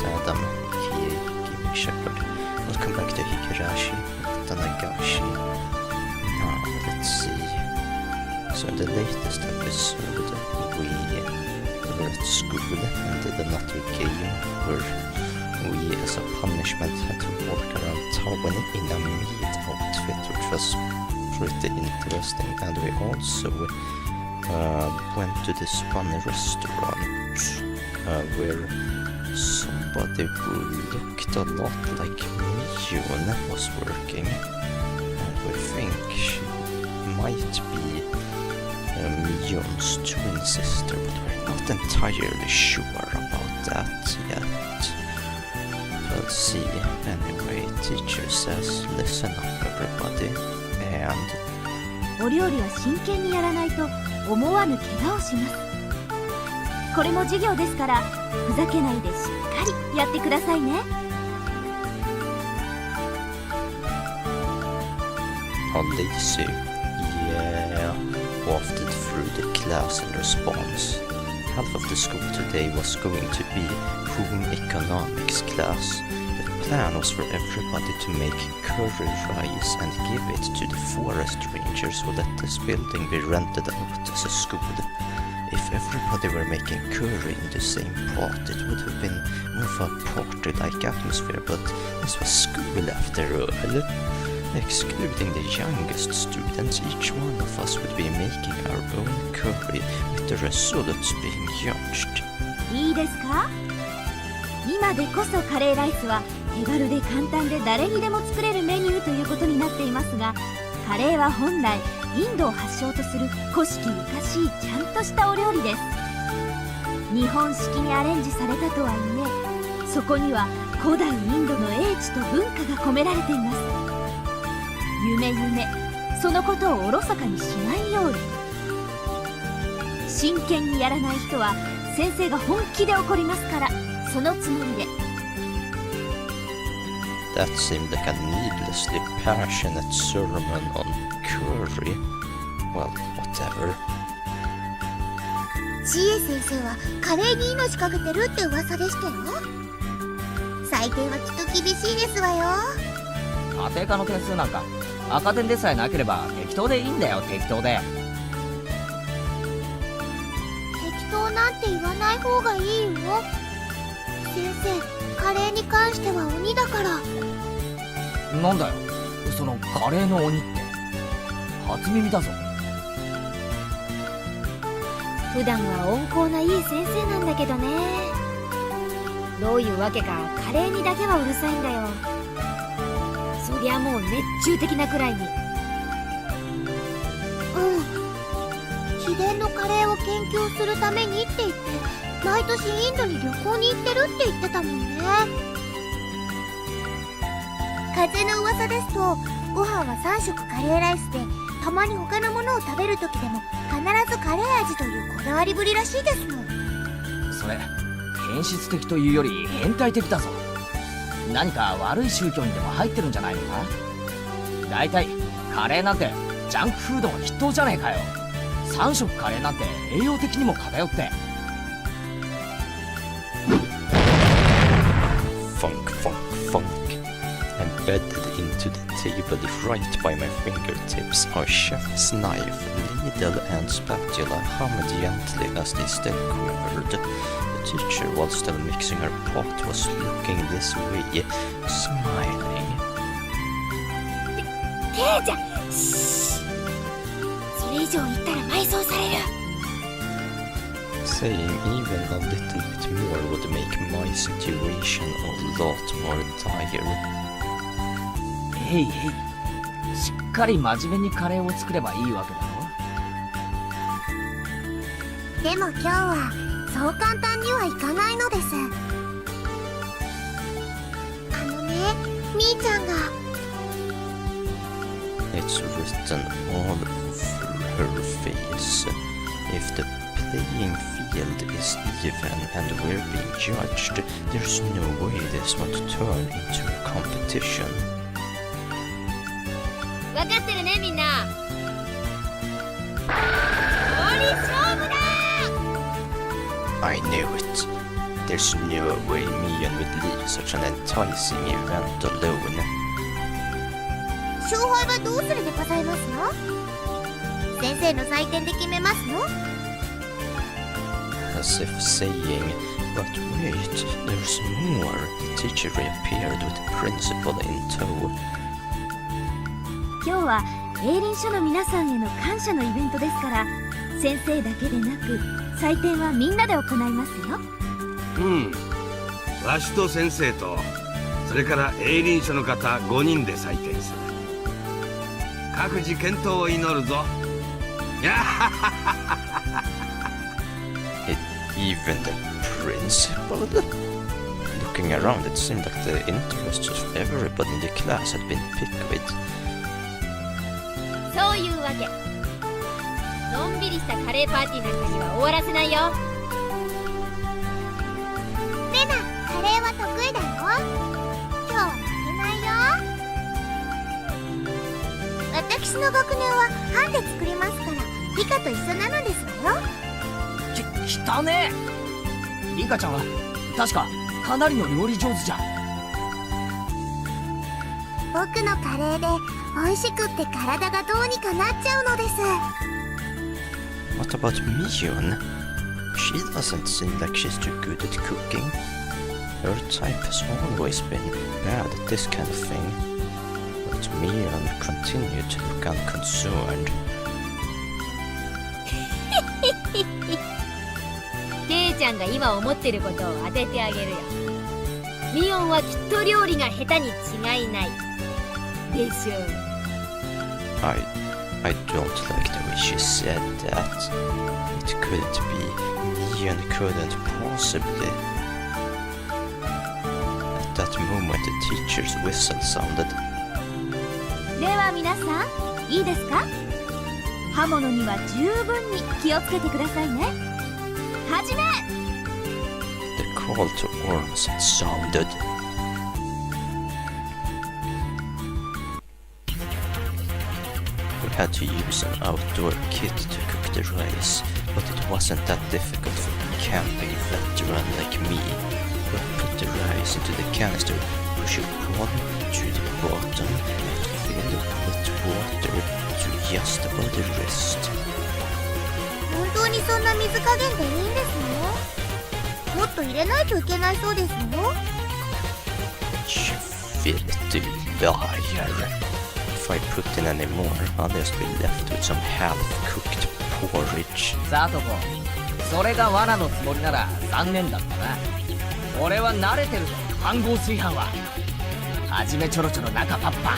Adam, aka Gaming Shepherd. Welcome back to Higurashi, Watanagashi. Now, let's see. So in the latest episode, we were at school and did another game where we, as a punishment, had to walk around town in a meat outfit, which was pretty interesting. And we also went to this one restaurant where somebody who looked a lot like Mion was working. And we think she might be Mion's twin sister, but we're not entirely sure about that yet. We'll see. Anyway, teacher says, listen up everybody, and お料理は真剣にやらないと思わぬ怪我をします。これも授業ですから、ふざけないでしっかりやってくださいね。Alicia, yeah, wafted through the class in response. Half of the school today was going to be home economics class. The plan was for everybody to make curry rice and give it to the forest rangers who let this building be rented out as a school. If everybody were making curry in the same pot, it would have been more of a party-like atmosphere, but this was school after all. Excluding the youngest students, each one of us would be making our own curry, with the results being judged. いいですか？今でこそカレーライスは手軽で簡単で誰にでも作れるメニューということになっていますが、カレーは本来インドを発祥とする古式ゆかしいちゃんとしたお料理です。日本式にアレンジされたとはいえ、そこには古代インドの英知と文化が込められています。夢そのことをおろそかにしないように。真剣にやらない人は先生が本気で怒りますから、そのつもりで。That seemed like a needlessly passionate sermon on curry. Well, whatever. 知恵先生はカレーに命かけてるって噂でしたよ。採点はきっと厳しいですわよ。家庭科の点数なんか赤点でさえなければ適当でいいんだよ。適当で。適当なんて言わない方がいいよ。先生、カレーに関しては鬼だから。なんだよそのカレーの鬼って。初耳だぞ。普段は温厚ないい先生なんだけどね。どういうわけかカレーにだけはうるさいんだよ。そりゃもう熱中的なくらいに。秘伝のカレーを研究するためにって言って毎年インドに旅行に行ってるって言ってたもんね。風の噂ですと、ご飯は3食カレーライスで、たまに他のものを食べるときでも必ずカレー味というこだわりぶりらしいですもん。それ変質的というより変態的だぞ。何か悪い宗教にでも入ってるんじゃないのか。だいたいカレーなんてジャンクフードの筆頭じゃねえかよ。3食カレーなんて栄養的にも偏って。Funk. Embedded into the table right by my fingertips are chef's knife, needle and spatula hummed gently as they still quivered. The teacher, while still mixing her pot, was looking this way, smiling. ケイちゃん、それ以上言ったら埋葬される。Saying even a little bit more would make my situation a lot more dire. へいへい、しっかり真面目にカレーを作ればいいわけだろ。でも今日はそう簡単にはいかないのです。みーちゃんが。It's written all over her face. If the playing field is even and we're being judged, there's no way this won't turn into a competition. 分かってるねみんな。勝負だ。 I knew it. There's no way Mian would leave such an enticing event alone. 勝敗はどうするでございますの？先生の採点で決めますの？ As if saying, but wait, there's more. The teacher reappeared with the principal in tow. 今日は営林署の皆さんへの感謝のイベントですから、先生だけでなく採点はみんなで行いますよ。うん、わしと先生とそれから営林署の方5人で採点する。各自健闘を祈るぞ。やははは。 Even the principal? Looking around, it seemed like the interests of everybody in the class had been picked with. そういうわけ。のんびりしたカレーパーティーなんかには終わらせないよ。レナ、カレーは得意だよ。今日は負けないよ。私の学年は班で作りますから、理科と一緒なのですわよ。汚ねえ。リカちゃんは確かかなりの料理上手じゃん。僕のカレーで美味しくって体がどうにかなっちゃうのです。 What about Mion? She doesn't seem like she's too good at cooking. Her type has always been bad at this kind of thing. But Mion continued to look unconcerned. ケイちゃんが今思ってることを当ててあげるよ。ミオンはきっと料理が下手に違いないでしょう。I don't like the way she said that. It couldn't be. Mion couldn't possibly. At that moment, the teacher's whistle sounded. では皆さん、いいですか？刃物には十分に気をつけてくださいね。はじめ！ The call to arms had sounded. We had to use an outdoor kit to cook the rice, but it wasn't that difficult for a camping veteran like me. We put the rice into the canister, push it on to the bottom, and fill it with water to just about the wrist. 本当にそんな水加減でいいんですね。もっと入れないといけないそうですよ。 You filthy liar. If I put in any more, I'll just be left with some half-cooked porridge. さとこ、それが罠のつもりなら残念だったな。俺は慣れてるぞ、飯合炊飯は。はじめちょろちょろ中パッパ。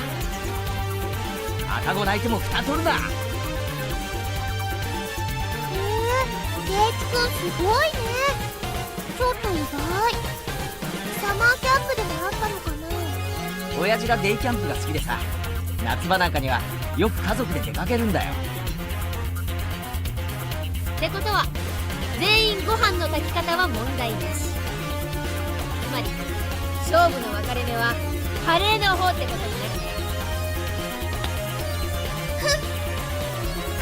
赤子泣いても蓋取るな。ケイチくんすごいね。ちょっと意外。サマーキャンプでもあったのかな。親父がデイキャンプが好きでさ、夏場なんかにはよく家族で出かけるんだよ。ってことは全員ご飯の炊き方は問題なし。つまり勝負の分かれ目はカレーの方ってことになるね。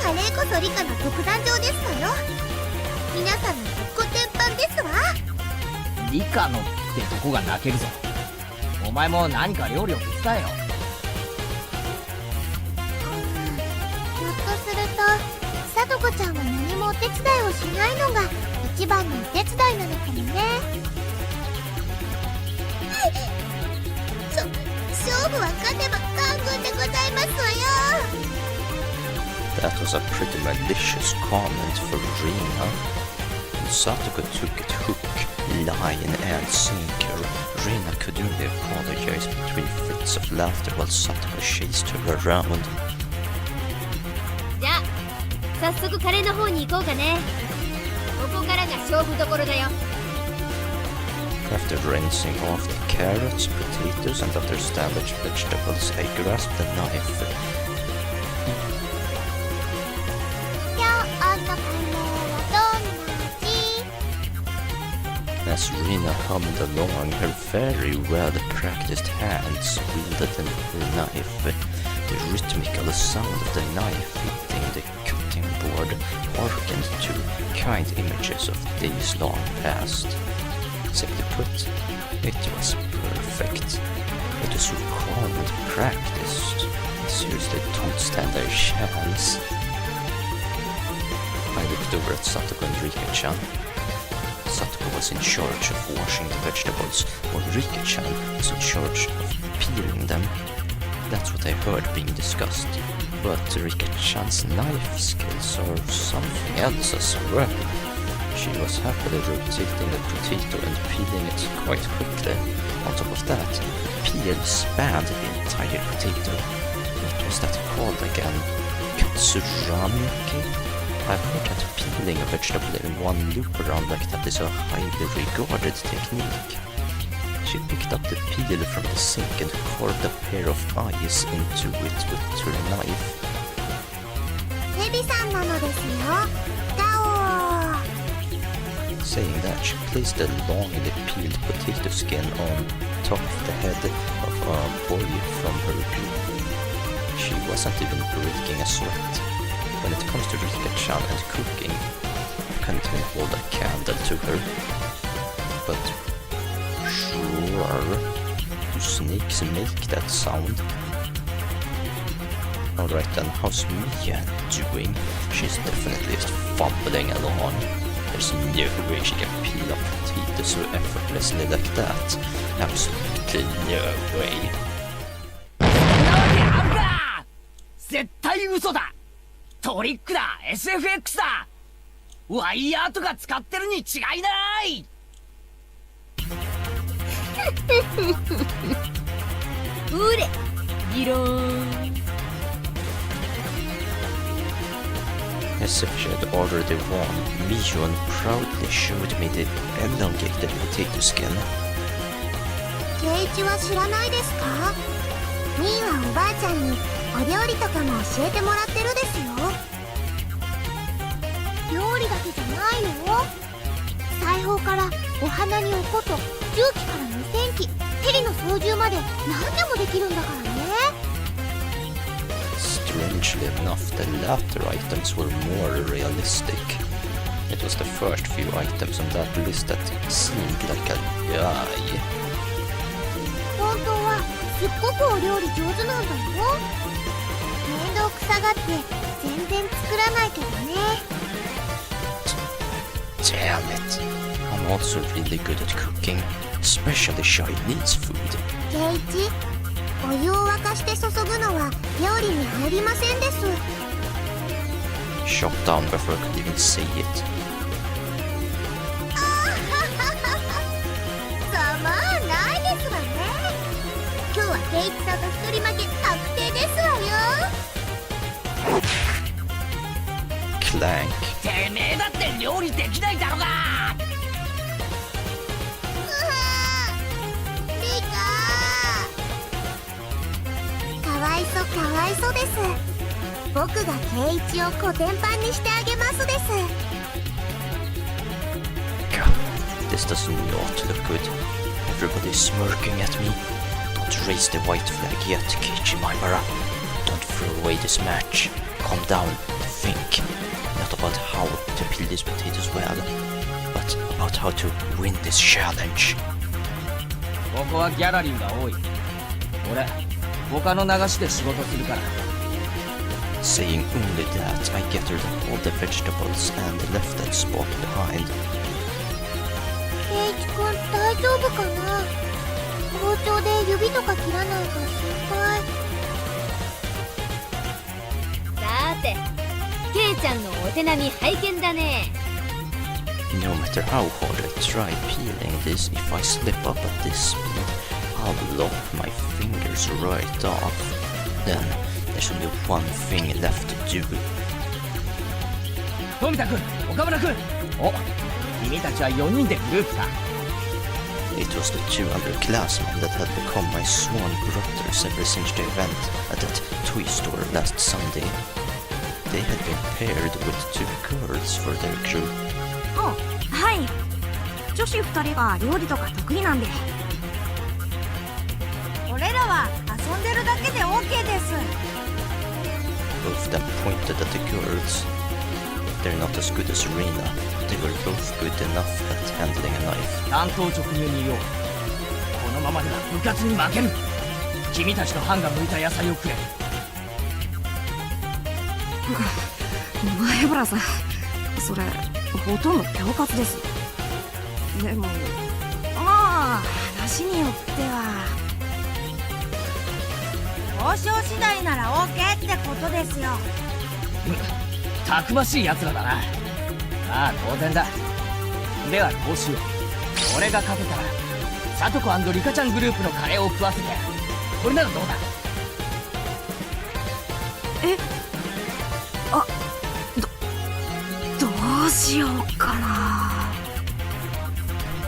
カレーこそ理科の独壇場ですわよ。皆さんのご天板ですわ。理科のってとこが泣けるぞ。お前も何か料理を手伝えよ。ひょっとするとさとこちゃんは何もお手伝いをしないのが一番のお手伝いなのかもね。勝負は勝てば官軍でございますわよ。 That was a pretty malicious comment for Rina. Satoko took it hook, line and sinker. Rina could only apologize between fits of laughter while Satoko chased her around. じゃあ早速カレーの方に行こうかね。ここからが勝負どころだよ。 After rinsing off the carrots, potatoes and other standard vegetables, I grasped the knife. 今日のカレーはどんな味？ As Rina hummed along, her very well-practiced hands wielded the knife. The rhythmical sound of the knife hitting the cutting board harkened to kind images of days long past. Simply put, it was perfect. It was required, practiced. I seriously don't stand a chance. I looked over at Satoko and Rika-chan. Satoko was in charge of washing the vegetables, while Rika-chan was in charge of peeling them. That's what I heard being discussed. But Rika-chan's knife skills are something else as well. She was happily rotating the potato and peeling it quite quickly. On top of that, the peel spanned the entire potato. What was that called again? Katsuramiki? I've heard that peeling a vegetable in one loop around like that is a highly regarded technique. She picked up the peel from the sink and carved a pair of eyes into it with her knife. ヘビさんなのですよ。ガオー。 Saying that, she placed a longly peeled potato skin on top of the head of a boy from her group. She wasn't even breaking a sweat. When it comes to Rika-chan and cooking, I can't even hold a candle to her. But sure, do snakes make that sound? Alright then, how's Mia doing? She's definitely just fumbling along. There's no way she can peel up potatoes so effortlessly like that. Absolutely no way. 絶対嘘だ。トリックだ。 SFX だ。ワイヤーとか使ってるに違いない。うれギローン。 As if she had already won, Miyun proudly showed me the elongated potato skin. ケイチは知らないですか？ミーはおばあちゃんにお料理とかも教えてもらってるですよ。料理だけじゃないよ。裁縫からお花におこと、重機から無線機、ヘリの操縦まで何でもできるんだからね。 Strangely enough, the latter items were more realistic. It was the first few items on that list that seemed like a lie. 本当はすっごくお料理上手なんだよ。面倒くさがって全然作らないけどね。 Damn it. I'm also really good at cooking, especially Chinese food. ケイチ、お湯を沸かして注ぐのは料理に入りませんです。 Shot down before I could even say it. ざまあないですわね。今日はケイチさんの一人負け確定ですわよ。 Clank. てめえだって料理できないだろうが。リカかわいそかわいそです。僕がケイチをコテンパンにしてあげますです。 God, this does not look good. Everybody's smirking at me. Don't raise the white flag yet, Keiichi Maimara. Don't throw away this match. Calm down, think. Not about how to peel these potatoes well, but about how to win this challenge. ここはギャラリーが多い。俺、他の流しで仕事するから。Saying only that, I gathered all the vegetables and left that spot behind. ケイチ君大丈夫かな？包丁で指とか切らないか心配。さてケイちゃんのお手並み拝見だね。 No matter how hard I try peeling this, if I slip up at this speed, I'll lop my fingers right off. Then there's only one thing left to do. 富田君、岡村君。お、君たちは4人でグループか。 It was the two underclassmen that had become my sworn brothers ever since the event at that toy store last Sunday. They had been paired with two girls for their group. あ、はい。女子2人が料理とか得意なんで。俺らは遊んでるだけで OK です。 Both of them pointed at the girls. They're not as good as Rina, but they were both good enough at handling a knife. 単刀直入に言おう。このままでは部活に負ける。君たちの班が向いた野菜をくれ。前原さん、それほとんど恐喝です。でもまあ話によっては交渉次第なら OK ってことですよ。たくましい奴らだな。ああ当然だ。ではこうしよう。俺が勝てたらさとこ&リカちゃんグループのカレーを食わせてやる。これならどうだ。どうしようかな。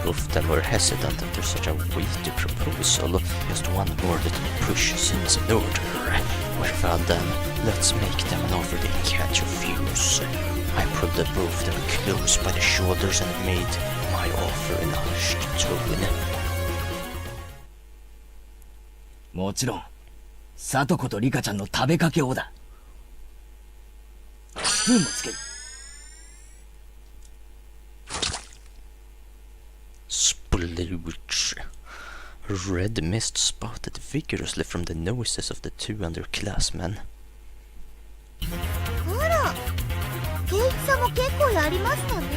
Both of them were hesitant after such a weighty proposal. Just one more little push seems in order. Well then, let's make them an offer they can't refuse. I pulled the both of them close by the shoulders and made my offer in a hushed tone. もちろんさとことリカちゃんの食べかけをだ。スプーンもつける。Splooch. A red mist spouted vigorously from the noses of the two underclassmen. あら、ケイチさんも結構やりましたね。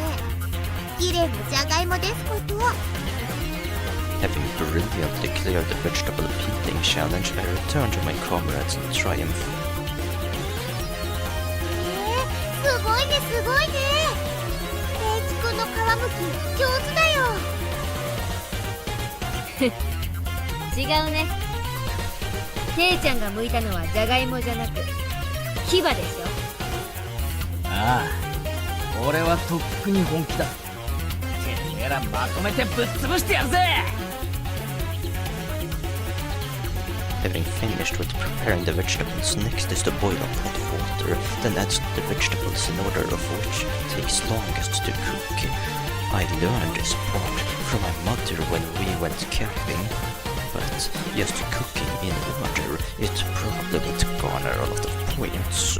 綺麗なじゃがいもですこと。Having brilliantly cleared the vegetable peeling challenge, I returned to my comrades in triumph. すごいねすごいね。ケイチくんの皮むき上手だよ。違うね。ケイちゃんが剥いたのはじゃがいもじゃなく牙でしょ。ああ俺はとっくに本気だ。てめえらまとめてぶっ潰してやるぜ。Having finished with preparing the vegetables, next is to boil a pot of water, then add the vegetables in order of which takes longest to cook. I learned this part from my mother when we went camping, but just cooking in order, it probably would garner a lot of points.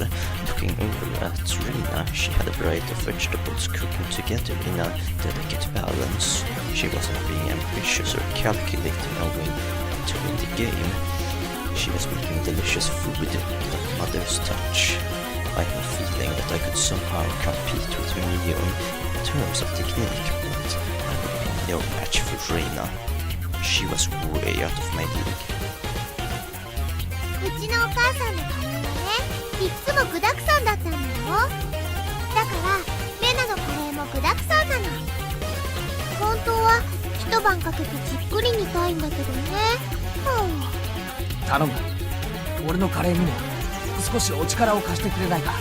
Looking over at Rina, she had a variety of vegetables cooking together in a delicate balance. She wasn't being ambitious or calculating a way to win the game. She was making delicious food with a mother's touch. I had a feeling that I could somehow compete with Mion in terms of technique, but I would be no match for Reina. She was way out of my league. うちのお母さんのカレーはね、いっつも具だくさんだったんだよ。だからレナのカレーも具だくさんなの。本当は一晩かけてじっくり煮たいんだけどね。頼む。俺のカレーにも少しお力を貸してくれないか。ダ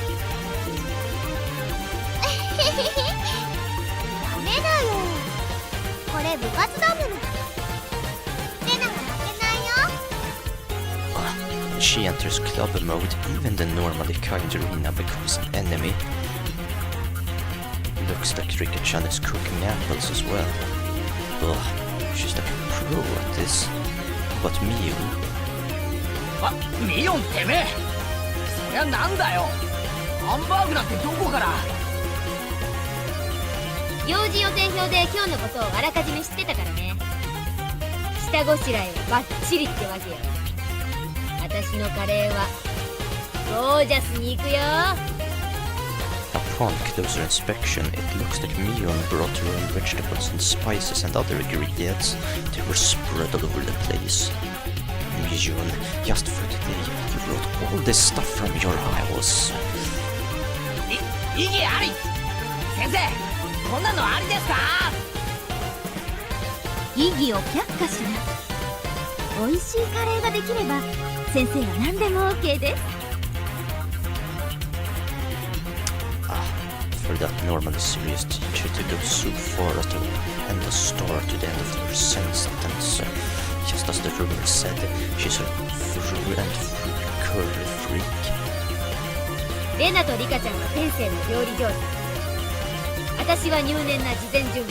メだよ。これ部活だもの。レナが負けないよ。When she enters club mode, even the normally kind Rina becomes an enemy. Looks like Rika-chan is cooking apples as well. Ugh, she's like a pro at this. But Miu? あ、ミヨンてめえ。そりゃなんだよ。ハンバーグなんてどこから。行事予定表で今日のことをあらかじめ知ってたからね。下ごしらえはバッチリってわけよ。私のカレーはゴージャスに行くよ。Upon closer inspection, it looks like Mion brought her own vegetables and spices and other ingredients. They were spread all over the place. Mion, just for today, you brought all this stuff from your house. 異議あり。先生、こんなのありですか。異議を却下します。美味しいカレーができれば先生は何でも OK です。For that normally serious teacher to go so far as to hand a star to the end of her sentence. Just as the rumor said, she's a through and through curly freak. レナとリカちゃんは天性の料理上手。私は入念な事前準備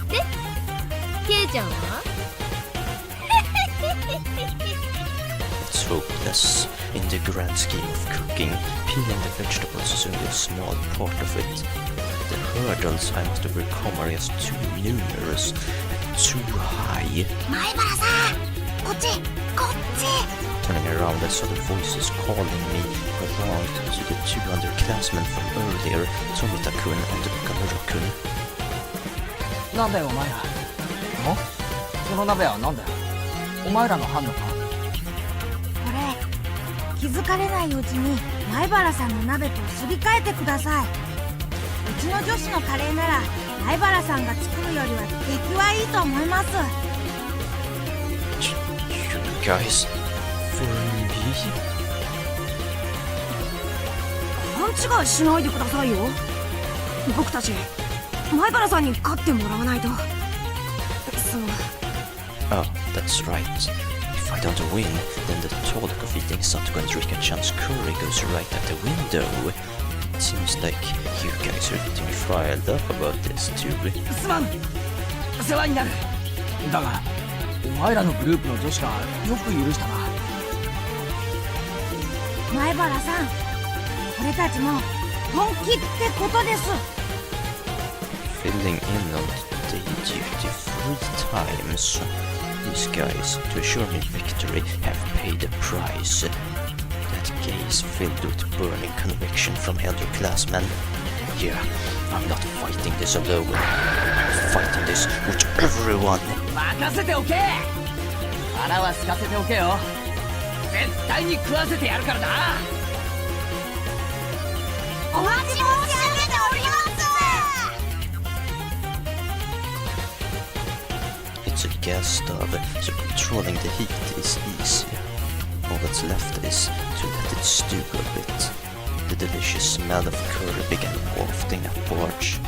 で、ケイちゃんはIt's hopeless. In the grand scheme of cooking, peeling the vegetables is only a small part of it. The hurdles I must overcome are just too numerous and too high. 前原さん、こっちこっち。 Turning around, I saw the voices calling me, belonged to the two underclassmen from earlier, Tomita-kun and Nakamura-kun. なんだよお前ら。その鍋はなんだよ。お前らの班のか。これ気づかれないうちに前原さんの鍋とすり替えてください。うちの女子のカレーなら前原さんが作るよりは出来はいいと思います。 You guys, for me? 勘違いしないでくださいよ。僕たち前原さんに勝ってもらわないと。そう。 Oh, that's right. If I don't win, then the talk of eating Satoku and Rika-chan's curry goes right out the window. It seems like you guys are getting riled up about this too. すまん。世話になる。だがお前らのグループの女子がよく許したな。前原さん、俺たちも本気ってことです。 Filling in on day duty 3 times. These guys, to assure me victory, have paid the price. That gaze filled with burning conviction from elder-classmen. Yeah, I'm not fighting this alone. I'm fighting this with everyone. 任せておけ。腹は空かせておけよ。絶対に食わせてやるからな。お待ち申し上げております。 It's a gas stove, so controlling the heat is easy. All that's left is to let it stew a bit. The delicious smell of curry began wafting upwards.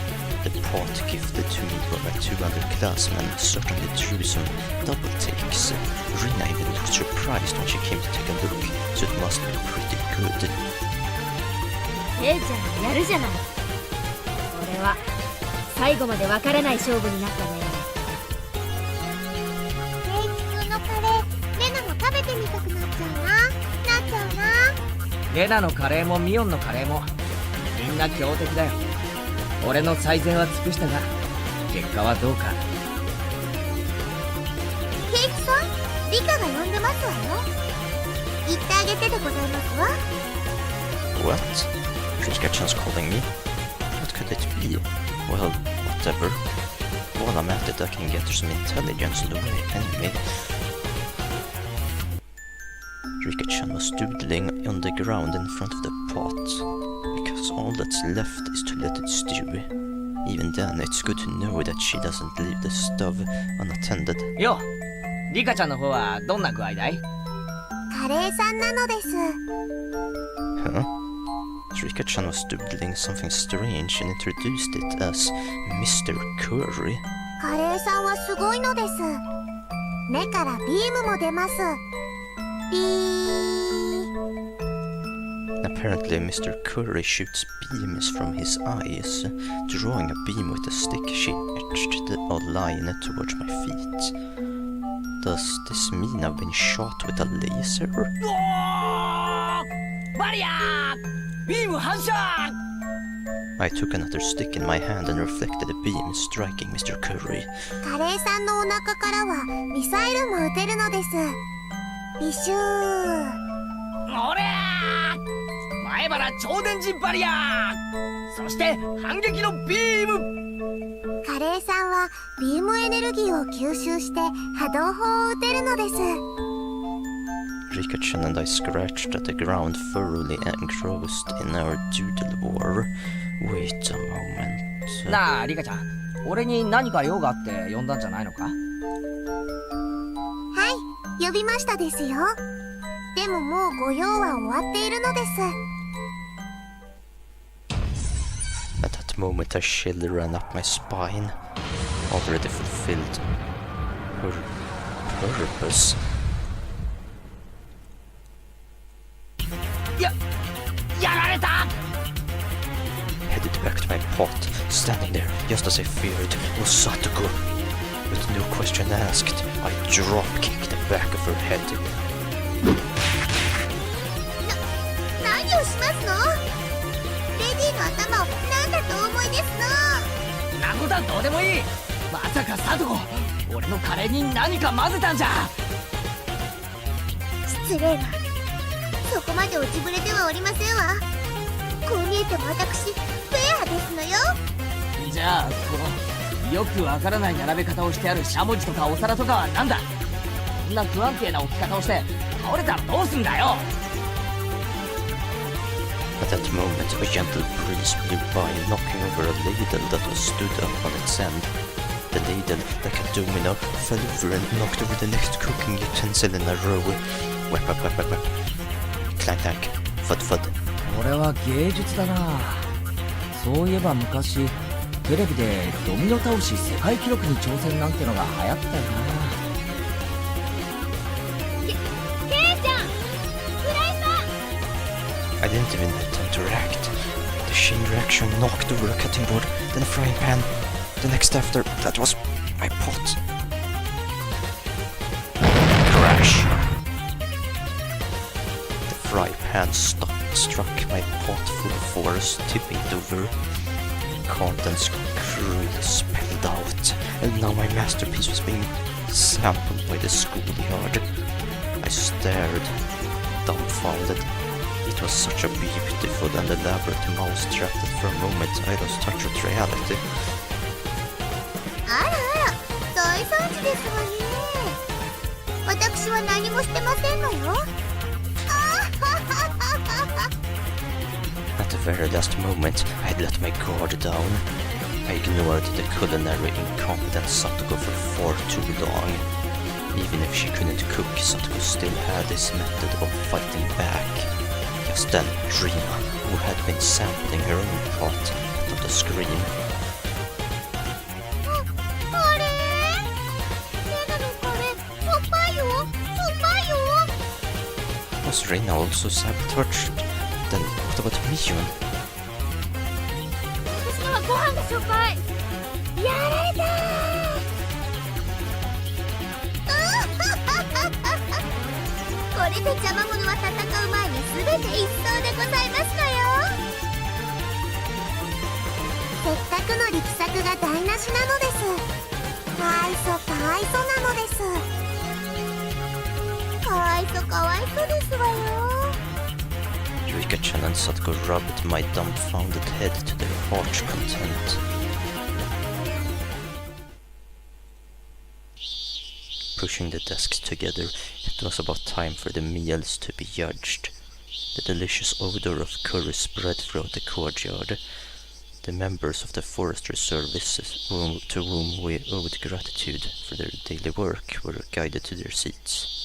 The pot gifted to me by my two underclassmen certainly drew some double takes. Rina even looked surprised when she came to take a look, so it must be pretty good. ちゃんやるじゃない。これは最後までわからない勝負になったね。ケイキくんのカレー、レナも食べてみたくなっちゃうな。レナのカレーもミオンのカレーもみんな強敵だよ。俺の最善は尽くしたが結果はどうか。ケイキさん、リカが呼んでますわよ。言ってあげてでございますわ。 What? Rika-chan's calling me? What could it be? Well, whatever. While I'm at it, I can get her some intelligence on the way anyway. Rika-chan was doodling on the ground in front of the pot, because all that's left is to let it stew. Even then, it's good to know that she doesn't leave the stove unattended. よ、リカちゃんの方はどんな具合だい？カレーさんなのです。 Huh? Rika-chan was doodling something strange and introduced it as Mr. Curry. カレーさんはすごいのです。目からビームも出ます。ビー。 Apparently, Mr. Curry shoots beams from his eyes. Drawing a beam with a stick, she etched a line towards my feet. Does this mean I've been shot with a laser? バリアー！ビーム反射！ I took another stick in my hand and reflected the beam, striking Mr. Curry. カレーさんのお腹からはミサイルも撃てるのです。ビシュー。おりゃー！前原超電磁バリアー！そして反撃のビーム！カレーさんはビームエネルギーを吸収して波動砲を撃てるのです。 Rika-chan and I scratched at the ground, thoroughly engrossed in our doodle war. Wait a moment. なあリカちゃん、俺に何か用があって呼んだんじゃないのか？はい、呼びましたですよ。でももうご用は終わっているのです。 At that moment, a chill ran up my spine. Already fulfilled her purpose. やられた！ Headed back to my pot. Standing there, just as I feared, was Satoku. With no question asked, I drop-kicked the back of her head. をしますの？レディの頭を何だとお思いですの？なことはどうでもいい。まさかサトコ、俺のカレーに何か混ぜたんじゃ。失礼な。そこまで落ちぶれてはおりませんわ。こう見えても私フェアですのよ。じゃあこのよくわからない並べ方をしてあるしゃもじとかお皿とかはなんだ。こんな不安定な置き方をして倒れたらどうすんだよ。 At that moment, a gentle breeze blew by, knocking over a ladle that was stood up on its end. The ladle, like a domino, fell over and knocked over the next cooking utensil in a row. Whap, whap, whap, whap, whap. Clank, clank. Fud, fud. これは芸術だな。そういえば昔テレビでドミノ倒し世界記録に挑戦なんてのが流行ったよな。ケイちゃん、フライパン。 I didn't even attempt to react. The chain reaction knocked over a cutting board, then a frying pan. The next after that was my pot. Crash! The fry pan struck my pot full force, tipping it over. Contents cruelly spilled out, and now my masterpiece was being sampled by the schoolyard. I stared, dumbfounded. It was such a beautiful and elaborate mousetrap that for a moment I lost touch with reality. あらあら、大惨事ですわね。私は何もしてませんのよ。At the very last moment, I had let my guard down. I ignored the culinary incompetence Satoko for far too long. Even if she couldn't cook, Satoko still had this method of fighting back. Just then, Rina, who had been sampling her own pot, let out a scream. あれ？レナのカレー、しょっぱいよ、しょっぱいよ。Was Rina also sabotaged? Then what about Miyun? 私のはご飯がしょっぱい。やられたこれで邪魔者は戦う前に全て一掃でございますのよ。せっかくの力作が台無しなのです。かわいそかわいそなのです。かわいそかわいそですわよ。Rika-chan and Satoko rubbed my dumbfounded head to their heart's content. Pushing the desks together, it was about time for the meals to be judged. The delicious odor of curry spread throughout the courtyard. The members of the forestry service, to whom we owed gratitude for their daily work, were guided to their seats.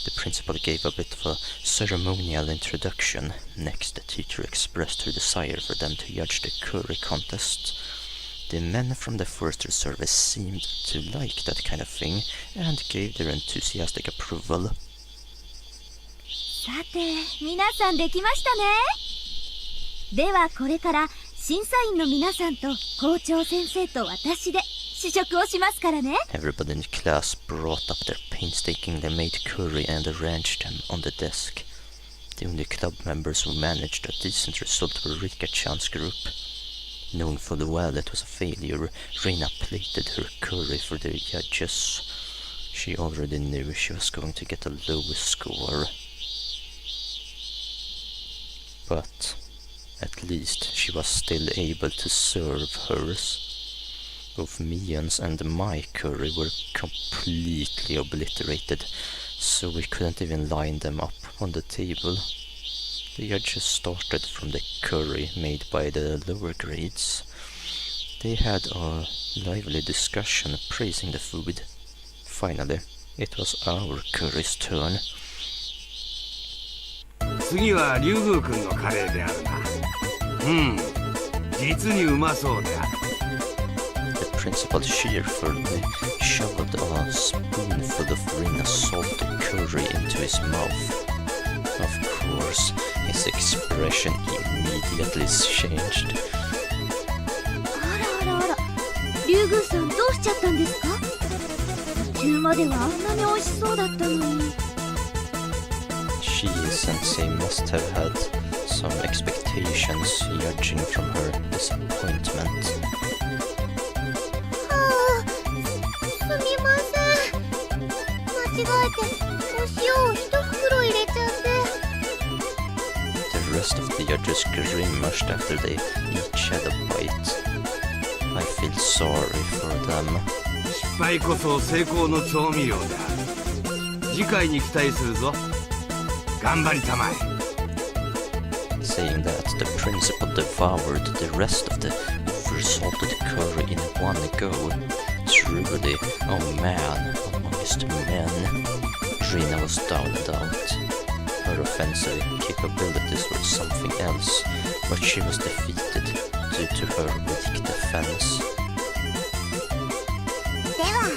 The principal gave a bit of a ceremonial introduction. Next, the teacher expressed her desire for them to judge the curry contest. The men from the forestry service seemed to like that kind of thing and gave their enthusiastic approval. さて、皆さんできましたね。ではこれから審査員の皆さんと校長先生と私で試食をしますからね。 Everybody in the class brought up their painstakingly made curry and arranged them on the desk. The only club members who managed a decent result were Rika-chan's group. Knowing full well it was a failure, Reina plated her curry for the judges. She already knew she was going to get a low score. But at least she was still able to serve hers. Both Mion's and my curry were completely obliterated, so we couldn't even line them up on the table. The judges started from the curry made by the lower grades. They had a lively discussion praising the food. Finally, it was our curry's turn. 次は竜宮くんのカレーであるな。実にうまそうである。The principal cheerfully shoveled a spoonful of Rina's salted curry into his mouth. Of course, his expression immediately changed. あらあらあら、竜宮さんどうしちゃったんですか？途中まではあんなに美味しそうだったのに。She sensei must have had some expectations, judging from her disappointment. はあ、すみません。間違えてお塩を一袋入れちゃって。The rest of the judges grimaced after they each had a bite. I feel sorry for them. 失敗こそ成功の調味料だ。次回に期待するぞ。頑張りたまえ。Saying that, the principal devoured the rest of the oversalted curry in one go. Truly, oh man, amongst men. Rina was down and out. Her offensive capabilities were something else, but she was defeated due to her weak defense. では、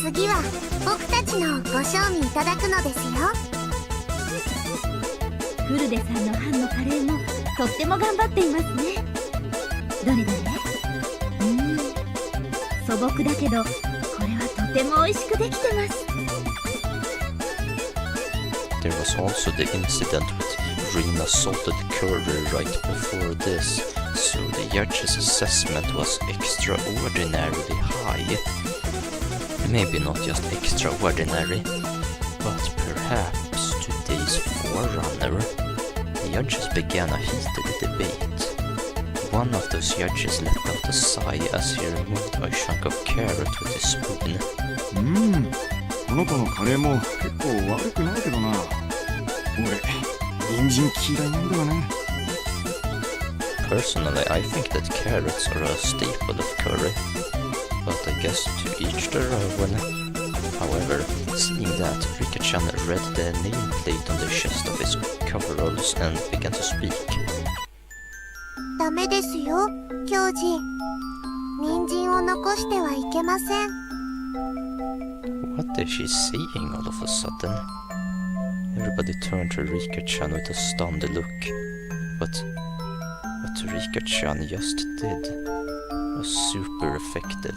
次は僕たちのご賞味いただくのですよ。フルデさんの班のカレーもとっても頑張っていますね。どれどれ？素朴だけどこれはとても美味しくできてます。There was also the incident with Rina's salted curry right before this, so the judge's assessment was extraordinarily high. Maybe not just extraordinary, but perhaps today's forerunner. The judges began a heated debate. One of those judges let out a sigh as he removed a chunk of carrot with his spoon. この子のカレーも結構悪くないけどな。俺、人参嫌いなんだよね。Personally, I think that carrots are a staple of curry, but I guess to each their own. However, seeing that, Rika-chan read the nameplate on the chest of his coveralls and began to speak. ダメですよ、教授。人参を残してはいけません。What is she saying all of a sudden? Everybody turned to Rika-chan with a stunned look. But what Rika-chan just did was super effective.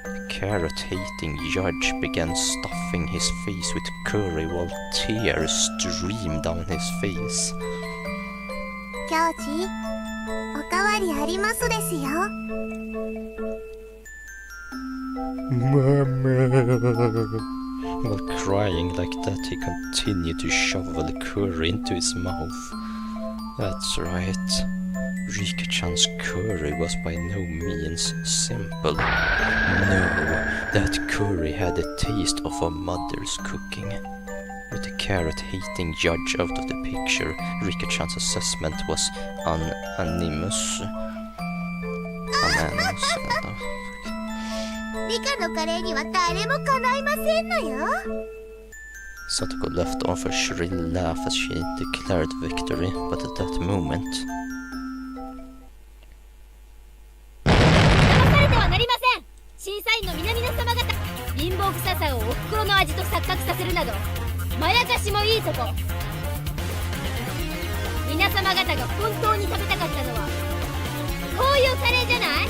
The carrot-hating judge began stuffing his face with curry while tears streamed down his face. 教授、おかわりありますですよ。While crying like that, he continued to shovel curry into his mouth. That's right. Rika-chan's curry was by no means simple. No, that curry had the taste of a mother's cooking. With the carrot-hating judge out of the picture, Rika-chan's assessment was unanimous. リカのカレーには誰もかないませんのよ。Satoko left off a shrill laugh as she declared victory, but at that moment... 騙されてはなりません。審査員の皆々様方、貧乏臭さをお袋の味と錯覚させるなどまやかしもいいとこ。皆様方が本当に食べたかったのはこういうカレーじゃない？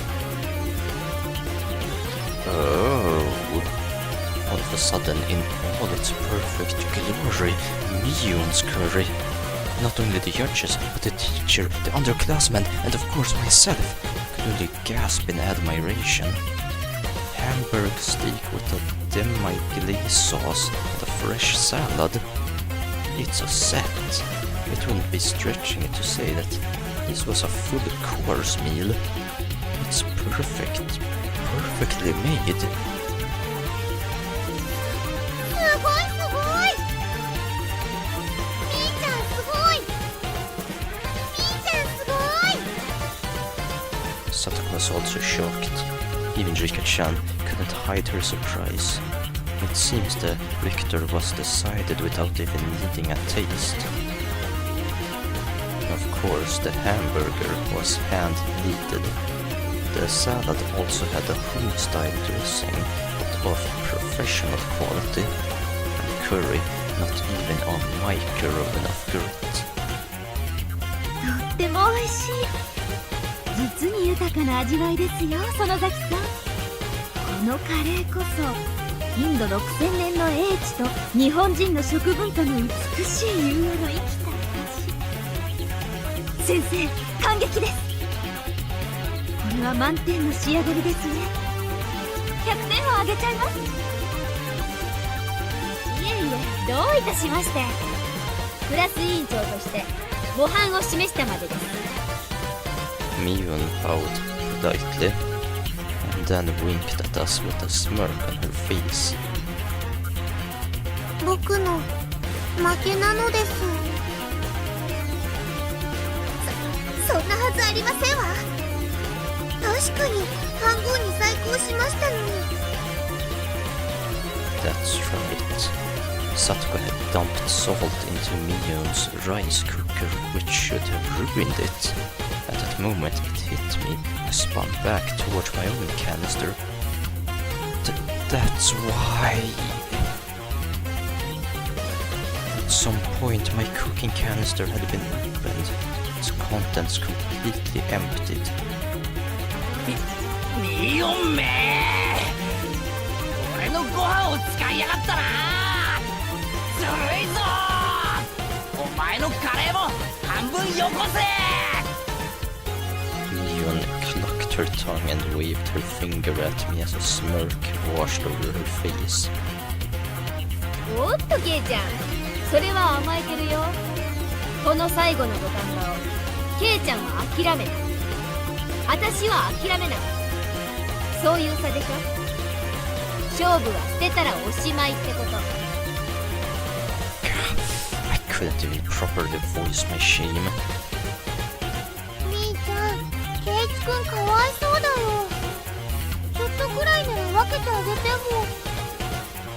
Oh... All of a sudden, in all its perfect glory, Mion's curry. Not only the judges, but the teacher, the underclassmen, and of course myself could only gasp in admiration. Hamburg steak with a demi-glaze sauce and a fresh salad. It's a set. It wouldn't be stretching it to say that this was a full course meal. It's perfect. Perfectly made. すごいすごい。みーちゃんすごい。みーちゃんすごい。Satoko was also shocked. Even Rika-chan couldn't hide her surprise. It seems the victor was decided without even needing a taste. Of course, the hamburger was hand-kneaded. The salad also had a home-style dressing, but of professional quality, and the curry not even on microwave enough grit. とっても美味しい。実に豊かな味わいですよ、園崎さん。このカレーこそインド6000年の英知と日本人の食文化の美しい融和の生きた証。先生、感激です。これは満点の仕上がりですね。100点をあげちゃいます。いえいえ、どういたしまして。クラス委員長として模範を示したまでです。 Mion bowed politely and then winked at us with a smirk on her face. 僕の負けなのです。そんなはずありませんわ。確かに半分に再興しましたのに。 That's right. Satoko had dumped salt into Mion's rice cooker, which should have ruined it. At that moment it hit me. I spun back towards my own canister. That's why... At some point my cooking canister had been opened, its contents completely emptied. ミオンめ俺のご飯を使いやがったな。ずるいぞ。お前のカレーも半分よこせ。 Mion clucked her tongue and waved her finger at me as a smirk washed over her face. おっとケイちゃん、それは甘えてるよ。この最後の土壇場をケイちゃんは諦めた。私は諦めなかった。そういう差でしょ。勝負は捨てたらおしまいってこと。 I couldn't even properly voice my shame. みーちゃん、ケイチくんかわいそうだよ。ちょっとくらいなら分けてあげて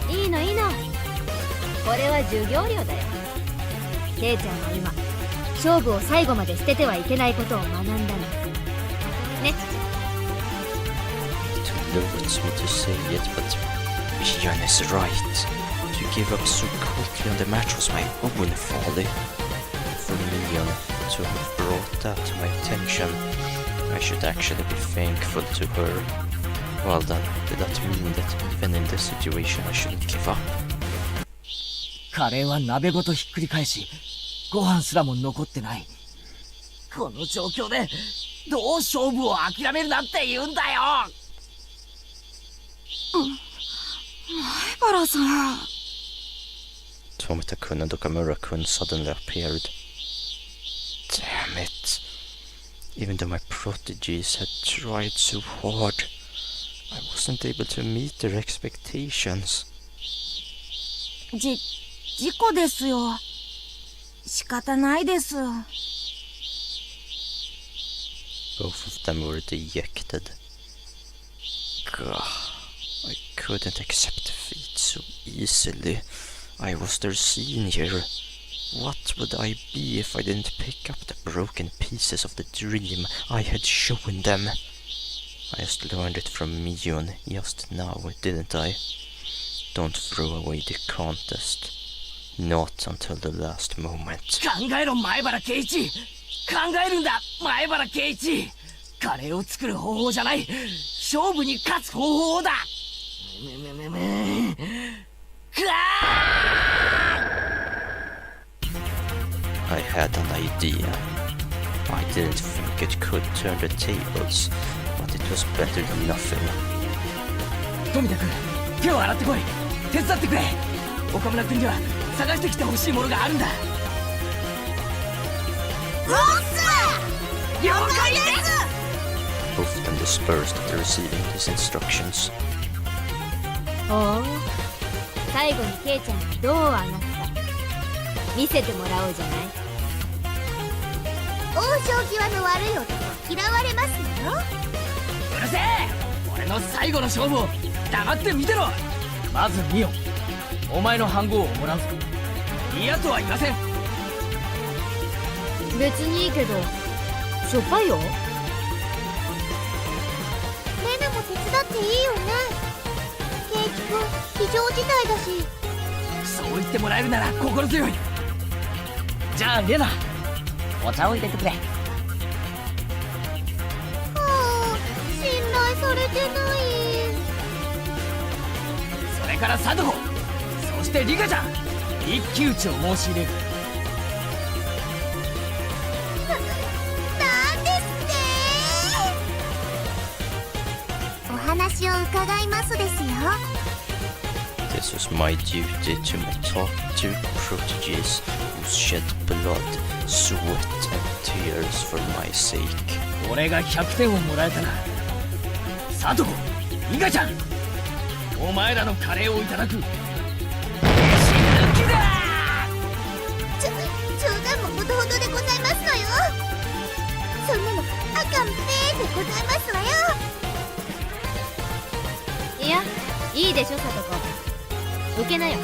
も。いいのいいの、これは授業料だよ。ケイちゃんは今勝負を最後まで捨ててはいけないことを学んだのね。 It loads me to say it, but Mion is right. To give up so quickly on the match was my own folly. For Mion to have brought that to my attention, I should actually be thankful to her. Well then, did that mean that even in this situation I shouldn't give up? カレーは鍋ごとひっくり返し、ご飯すらも残ってない。この状況でどう勝負を諦めるなんて言うんだよ。前原さん。 Tomita-kun and Okamura-kun suddenly appeared. Damn it. Even though my prodigies had tried so hard, I wasn't able to meet their expectations. 事故ですよ。仕方ないです。 Both of them were dejected. Gah, I couldn't accept defeat so easily. I was their senior. What would I be if I didn't pick up the broken pieces of the dream I had shown them? I just learned it from Mion just now, didn't I? Don't throw away the contest. Not until the last moment. 考えろ前原圭一。考えるんだ前原圭一。カレーを作る方法じゃない、勝負に勝つ方法だ。I had an idea. I didn't think it could turn the tables, but it was better than nothing. 富田君、手を洗ってこい。手伝ってくれ。岡村君には探してきてほしいものがあるんだ。了解です。 Both of them dispersed after receiving his instructions. おお、最後にケイちゃんがどう上がったか見せてもらおうじゃない。王将際の悪い男は嫌われますのよ。うるせえ。俺の最後の勝負を黙って見てろ。まずミオ、お前の飯盒をもらうぞ。嫌とは言いません。別にいいけど、しょっぱいよ。レナも手伝っていいよね。ケイチ君非常事態だし。そう言ってもらえるなら心強い。じゃあレナ、お茶を入れてくれ。はあ、信頼されてない。それからサドコ、そしてリカちゃん、一騎打ちを申し入れる。伺いますですよ。 This was my duty to my top two proteges who shed blood, sweat and tears for my sake. 俺が100点をもらえたら、サトコ、イガちゃん、お前らのカレーをいただく。死ぬ気だ。冗談もほどほどでございますのよ。そんなのあかんべーでございますわよ。いや、いいでしょ、サトコ。受けなよ。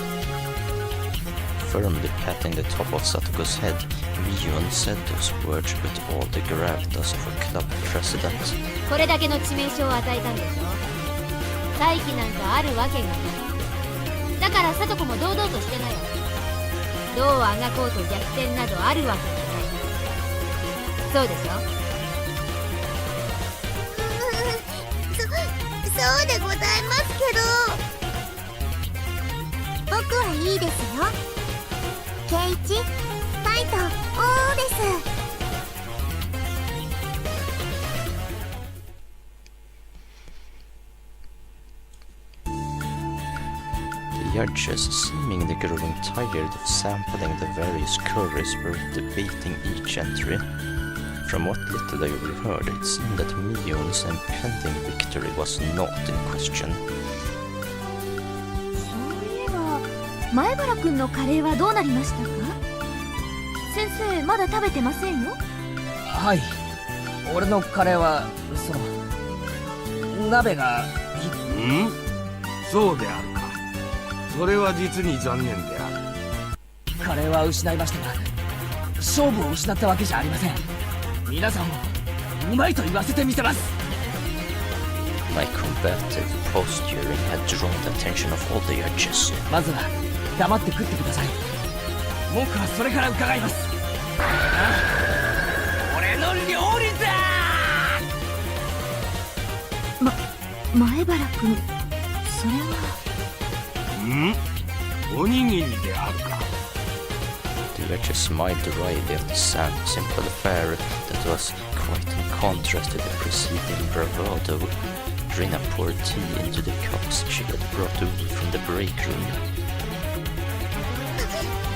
Firmly patting the top of Satoko's head, Mion said those words with all the gravitas of a club president. これだけの致命傷を与えたんでしょ。再起なんかあるわけがない。だからサトコも堂々としてなよ。どうあがこうと逆転などあるわけがない。そうでしょ。そうでございますけど、僕はいいですよ。ケイチ、ファイト、オーです。The judges, seemingly growing tired of sampling the various curries, were debating each entry. From what little they overheard, it seemed that Mion's impending victory was not in question. そういえば前原くんのカレーはどうなりましたか？先生まだ食べてませんよ。はい、俺のカレーはその鍋がそうであるか。それは実に残念である。カレーは失いましたが、勝負を失ったわけじゃありません。皆さんをうまいと言わせてみせます。 My combative posturing had drawn the attention of all the judges. まずは黙って食ってください。文句はそれから伺います。俺の料理だ。前原くん、それは。おにぎりであるか。The judges smiled dryly at the simple affair that was quite in contrast to the preceding bravado. Rina poured tea into the cups she had brought over from the break room.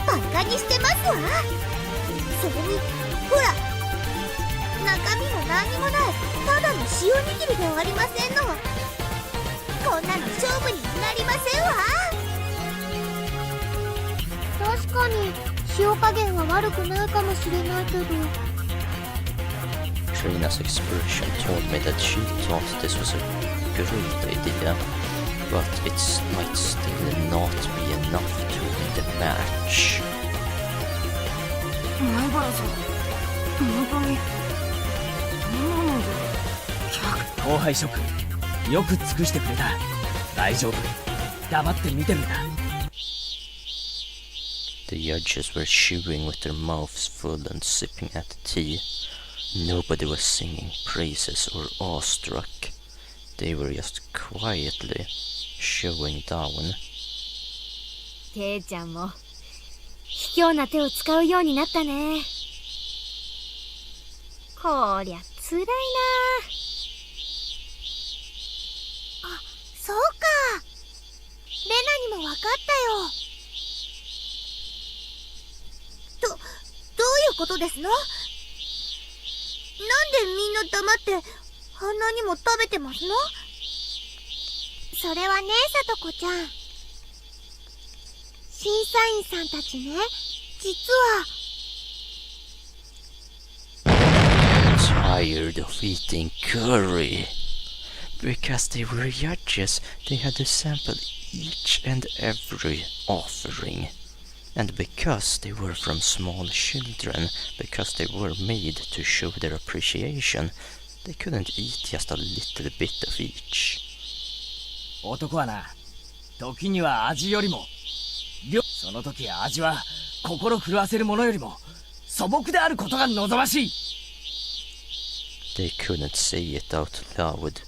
バカにしてますわ。それにほら、中身も何にもないただの塩握りではありませんの。こんなの勝負になりませんわ。確かに塩加減は悪くないかもしれないけど。 Trina's expression told me that she thought this was a great idea, but it might still not be enough to win the match. 前原さん、本当になので後輩諸君、よく尽くしてくれた。大丈夫、黙って見てるんだ。The judges were chewing with their mouths full and sipping at tea. Nobody was singing praises or awestruck. They were just quietly showing down. ケイちゃんも卑怯な手を使うようになったね。こりゃつらいな。あ、そうか。レナにも分かったよ。どういうことですの？なんでみんな黙ってあんなにも食べてますの？それはね、さとこちゃん。審査員さんたちね、実は。Tired of eating curry. Because they were judges, they had to sample each and every offering. And because they were from small children, because they were made to show their appreciation, they couldn't eat just a little bit of each. 男はな、時には味よりもその時味は心震わせるものよりも素朴であることが望ましい。 They couldn't say it out loud,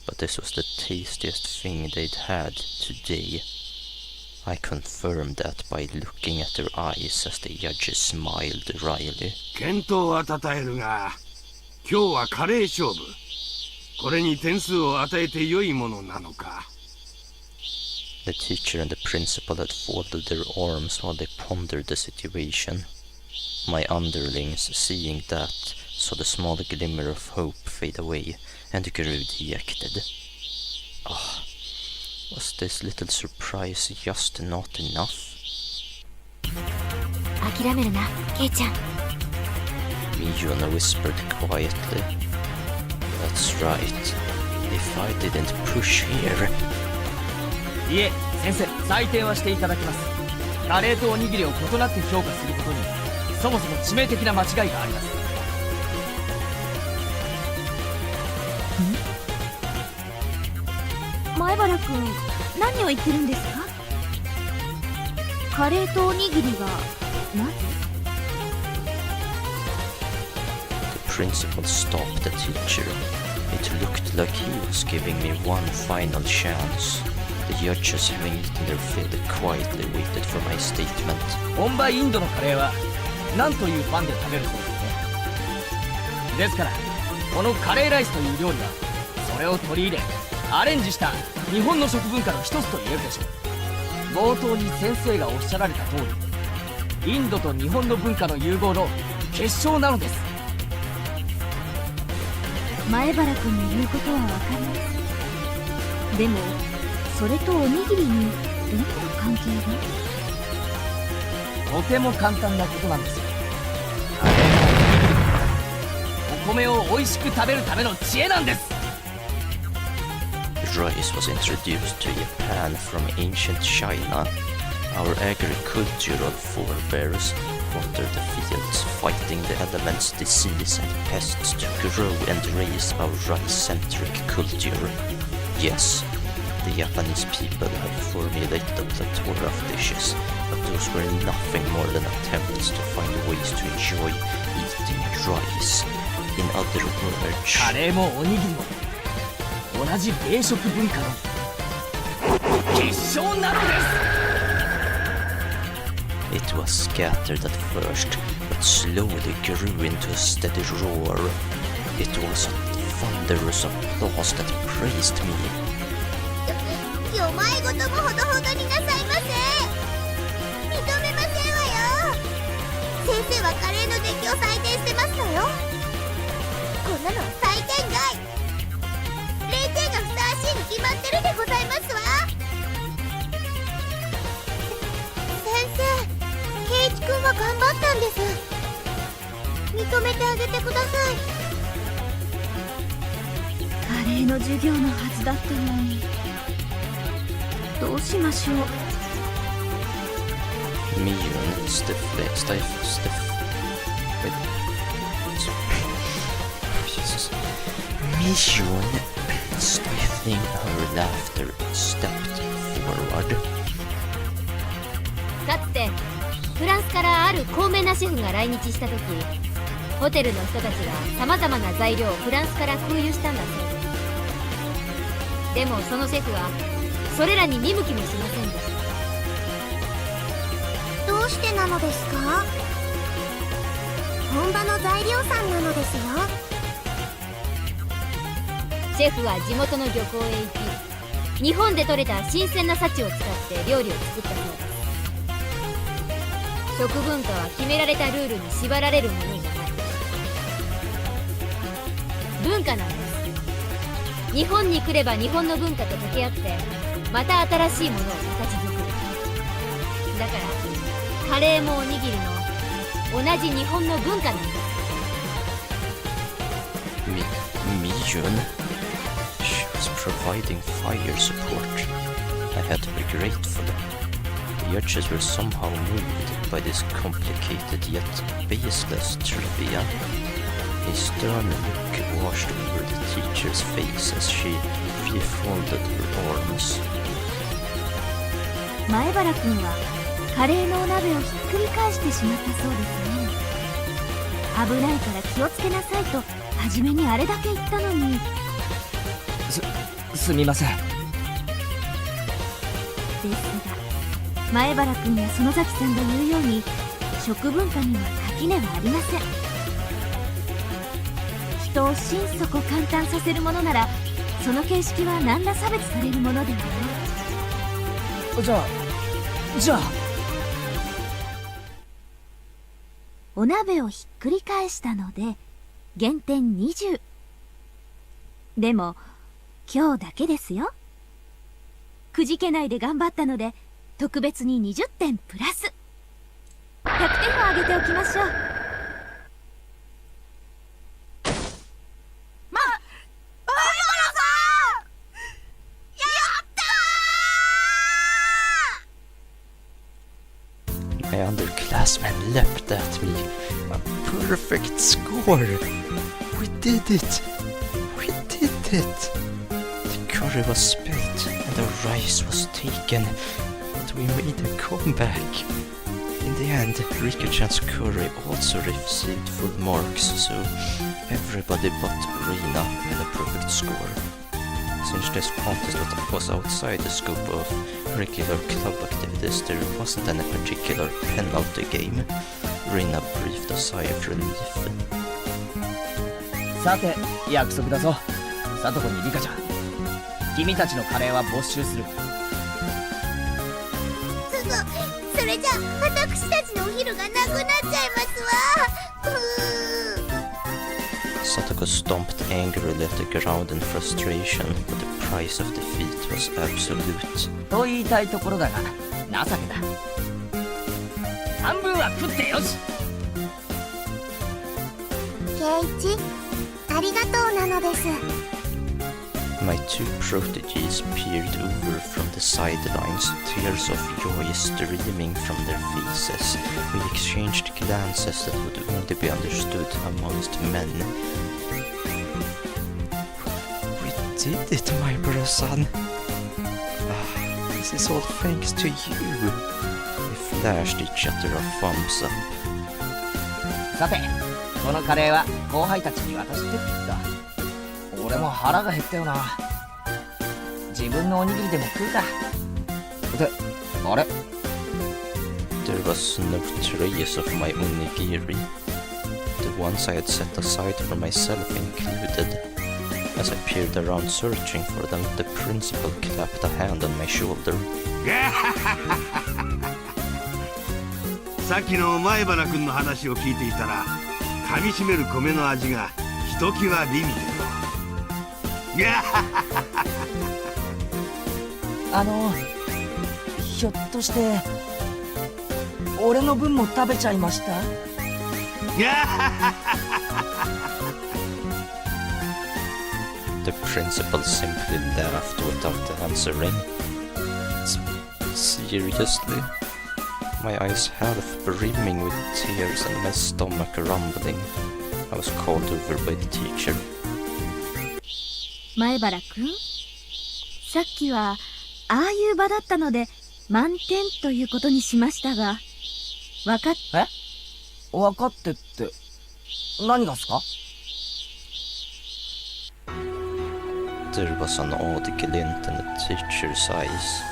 but this was the tastiest thing they'd had today. I confirmed that by looking at their eyes as the judges smiled wryly. 健闘はたたえるが、今日はカレー勝負。これに点数を与えて良いものなのか。 The teacher and the principal had folded their arms while they pondered the situation. My underlings, seeing that, saw the small glimmer of hope fade away and grew dejected. Ah, was this little surprise just not enough? 諦めるな、ケイちゃん。 Miyuna whispered quietly. That's right. If I didn't push here... いえ、先生、採点はしていただきます。カレーとおにぎりを異なって評価することにそもそも致命的な間違いがあります。前原くん、何を言ってるんですか？カレーとおにぎりがなぜ？ The principal stopped the teacher. It looked like he was giving me one final chance. The judges, having eaten their fill, quietly waited for my statement. 本場インドのカレーは何というパンで食べるそうですね。ですからこのカレーライスという料理はそれを取り入れアレンジした日本の食文化の一つと言えるでしょう。冒頭に先生がおっしゃられた通り、インドと日本の文化の融合の結晶なのです。前原くんの言うことはわかります。でもそれとおにぎりにどんな関係が？とても簡単なことなんですよ。カレーはお米を美味しく食べるための知恵なんです。 Rice was introduced to Japan from ancient China. Our agricultural forebears wandered the fields, fighting the elements, disease and pests to grow and raise our rice-centric culture. Yes, the Japanese people had formulated a plethora of dishes, but those were nothing more than attempts to find ways to enjoy eating rice. In other words, カレーもおにぎりも同じ米食文化の結晶なのです。 it was scattered at first, but slowly grew into a steady roar. It was a thunderous applause that praised me. よまいごともほどほどになさいませ。認めませんわよ。先生はカレーの出来を採点してますのよ。こんなのは採点外。0点がふさわしいに決まってるでございますわ。先生、圭一君は頑張ったんです。認めてあげてください。カレーの授業のはずだったのにどうしましょう。 Miyun stiff. Wait. Jesus. Miyun, stifling her laughter, stepped forward. かつてフランスからある高名なシェフが来日した時、ホテルの人たちがさまざまな材料をフランスから空輸したんだそうです。でもそのシェフはそれらに見向きもしませんでした。どうしてなのですか？本場の材料さんなのですよ。シェフは地元の漁港へ行き、日本で採れた新鮮な幸を使って料理を作ったそうです。食文化は決められたルールに縛られるものじゃない。文化なんです。日本に来れば日本の文化と掛け合ってまた新しいものを形作る。だからカレーもおにぎりも同じ日本の文化なんです。Miyun? She was providing fire support. I had to be grateful. The judges were somehow moved by this complicated yet baseless trivia. A stern look washed over the teacher's face as she refolded her arms. 前原くんはカレーのお鍋をひっくり返してしまったそうですね。危ないから気をつけなさいと初めにあれだけ言ったのに。すみません。ですが前原くんや園崎さんが言うように食文化には垣根はありません。人を心底感嘆させるものなら、その形式は何ら差別されるものではない。じゃあお鍋をひっくり返したので減点20。でも今日だけですよ。くじけないで頑張ったので特別に20点プラス100点をあげておきましょう。My underclassmen leapt at me. A perfect score! We did it! We did it! The curry was spilt and the rice was taken, but we made a comeback. In the end, Rikku-chan's curry also received full marks, so everybody but Rina had a perfect score. Since this contest was outside the scope of regular club activities, there wasn't any particular penalty game. Rina breathed a sigh of relief. さて約束だぞ。さとこにリカちゃん、君たちのカレーは没収する。それじゃ私たちのお昼がなくなっちゃいますわ。Satoko stomped angrily at the ground in frustration, but the price of defeat was absolute. と言いたいところだが情けだ。半分は食ってよし。圭一、ありがとうなのです。My two proteges peered over from the sidelines, tears of joy streaming from their faces. We exchanged glances that would only be understood amongst men. We did it, my brother-san. This is all thanks to you. We flashed each other our thumbs up. さてこのカレーは後輩たちに渡してって言った。俺も腹が減ったよな。自分のおにぎりでも食うか。で、あれ There was no trace of my onigiri. The ones I had set aside for myself included. As I peered around searching for them, the principal clapped a hand on my shoulder. さっきの前原君の話を聞いていたら、噛みしめる米の味がひときわ美味と。ひょっとして俺の分も食べちゃいました？The principal simply laughed without answering. Seriously? My eyes half brimming with tears and my stomach rumbling. I was called over by the teacher. 前原くん、さっきはああいう場だったので満点ということにしましたが、分かってって何がっすか？ There was an odd glint in the teacher's eyes.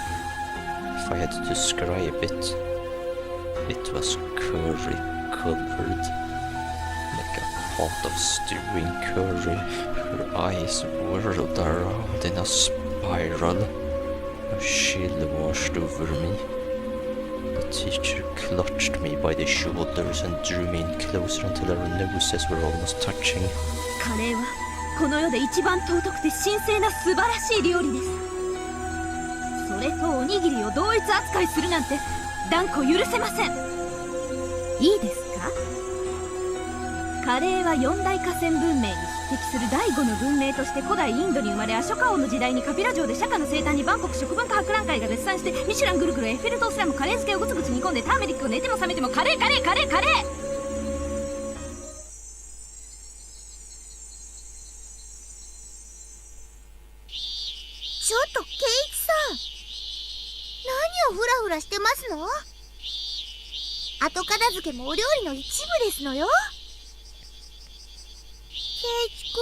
If I had to describe it, it was curry-colored. Like a pot of stewing curry, her eyes whirled around in a spiral. A chill washed over me. The teacher clutched me by the shoulders and drew me in closer until our noses were almost touching. カレーはこの世で一番尊くて神聖な素晴らしい料理です。それとおにぎりを同一扱いするなんて断固許せません。いいですか？カレーは四大河川文明に匹敵する第5の文明として古代インドに生まれ、アショカ王の時代にカピラ城で釈迦の生誕にバンコク食文化博覧会が絶賛して、ミシュランぐるぐるエッフェル塔すらもカレー漬けをぐつぐつ煮込んで、ターメリックを寝ても覚めてもカレーカレーカレーカレー。ちょっと圭一さん、何をフラフラしてますの？後片付けもお料理の一部ですのよ。圭一くん、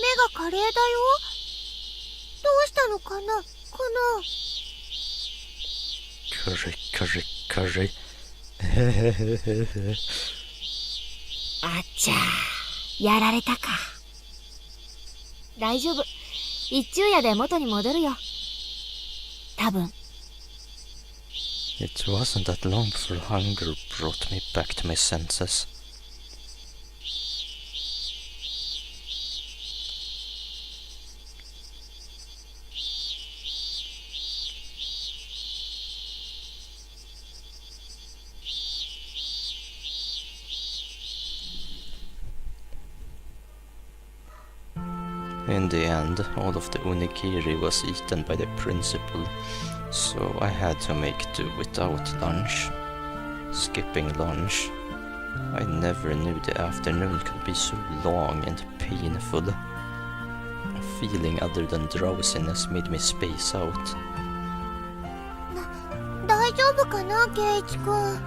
目がカレーだよ。どうしたのかな、Curry. あっちゃー、やられたか。大丈夫。一昼夜で元に戻るよ。多分。 It wasn't that long before hunger brought me back to my senses. In the end, all of the onigiri was eaten by the principal, so I had to make do without lunch. Skipping lunch. I never knew the afternoon could be so long and painful. A feeling other than drowsiness made me space out. 大丈夫かな、圭一くん。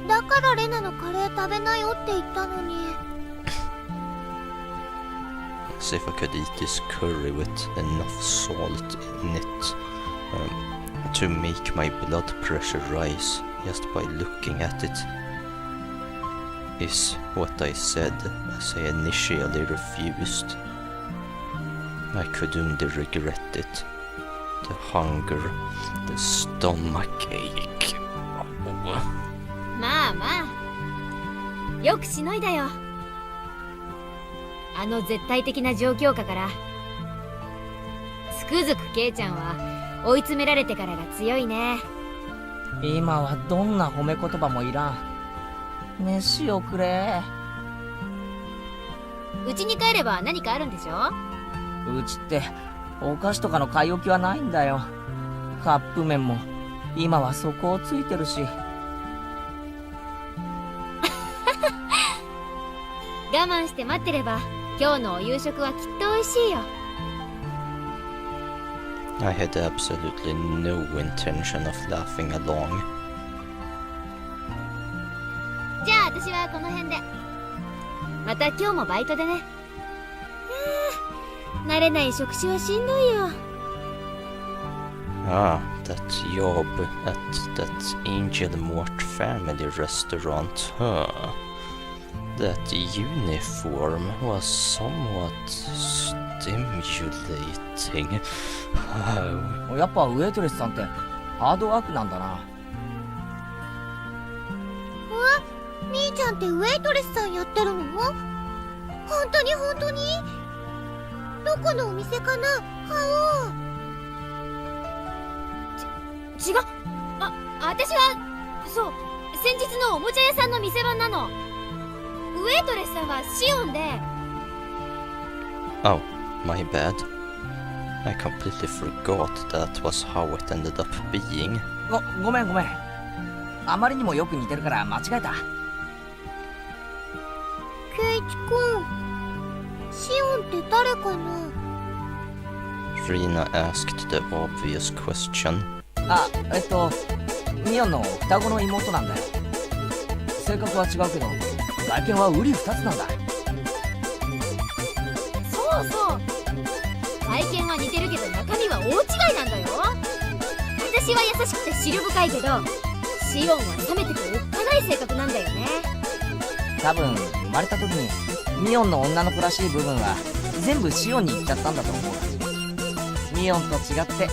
だからレナのカレー食べなよって言ったのに。As if I could eat this curry with enough salt in it to make my blood pressure rise just by looking at it. Is what I said as I initially refused. I could only regret it. The hunger, the stomach ache. まあまあ。よくしのいだよ。あの絶対的な状況下から。つくづくケイちゃんは追い詰められてからが強いね。今はどんな褒め言葉もいらん。飯をくれ。うちに帰れば何かあるんでしょ？うちってお菓子とかの買い置きはないんだよ。カップ麺も今は底をついてるし。我慢して待ってれば今日のお夕食はきっと美味しいよ。I had absolutely no intention of laughing along. じゃあ私はこの辺で。また今日もバイトでね。慣れない職種はしんどいよ。Ah, that job at that Angel Mort family restaurant, huh? That uniform was somewhat stimulating. やっぱウェイトレスさんってハードワークなんだな。みーちゃんってウェイトレスさんやってるの？本当に本当に？どこのお店かな？買おう。違う。私はそう先日のおもちゃ屋さんの店番なの。ウェイトレスさんはシオンで。Oh, my bad. I completely forgot that was how it ended up being. ごめん。あまりにもよく似てるから間違えた。ケイチくん、シオンって誰かな？ Rina asked the obvious question. ミオンの双子の妹なんだよ。性格は違うけど外見は瓜二つなんだ。そうそう。外見は似てるけど中身は大違いなんだよ。私は優しくて思慮深いけどシオンは冷めてておっかない性格なんだよね。多分生まれた時にミオンの女の子らしい部分は全部シオンに行っちゃったんだと思う。ミオンと違って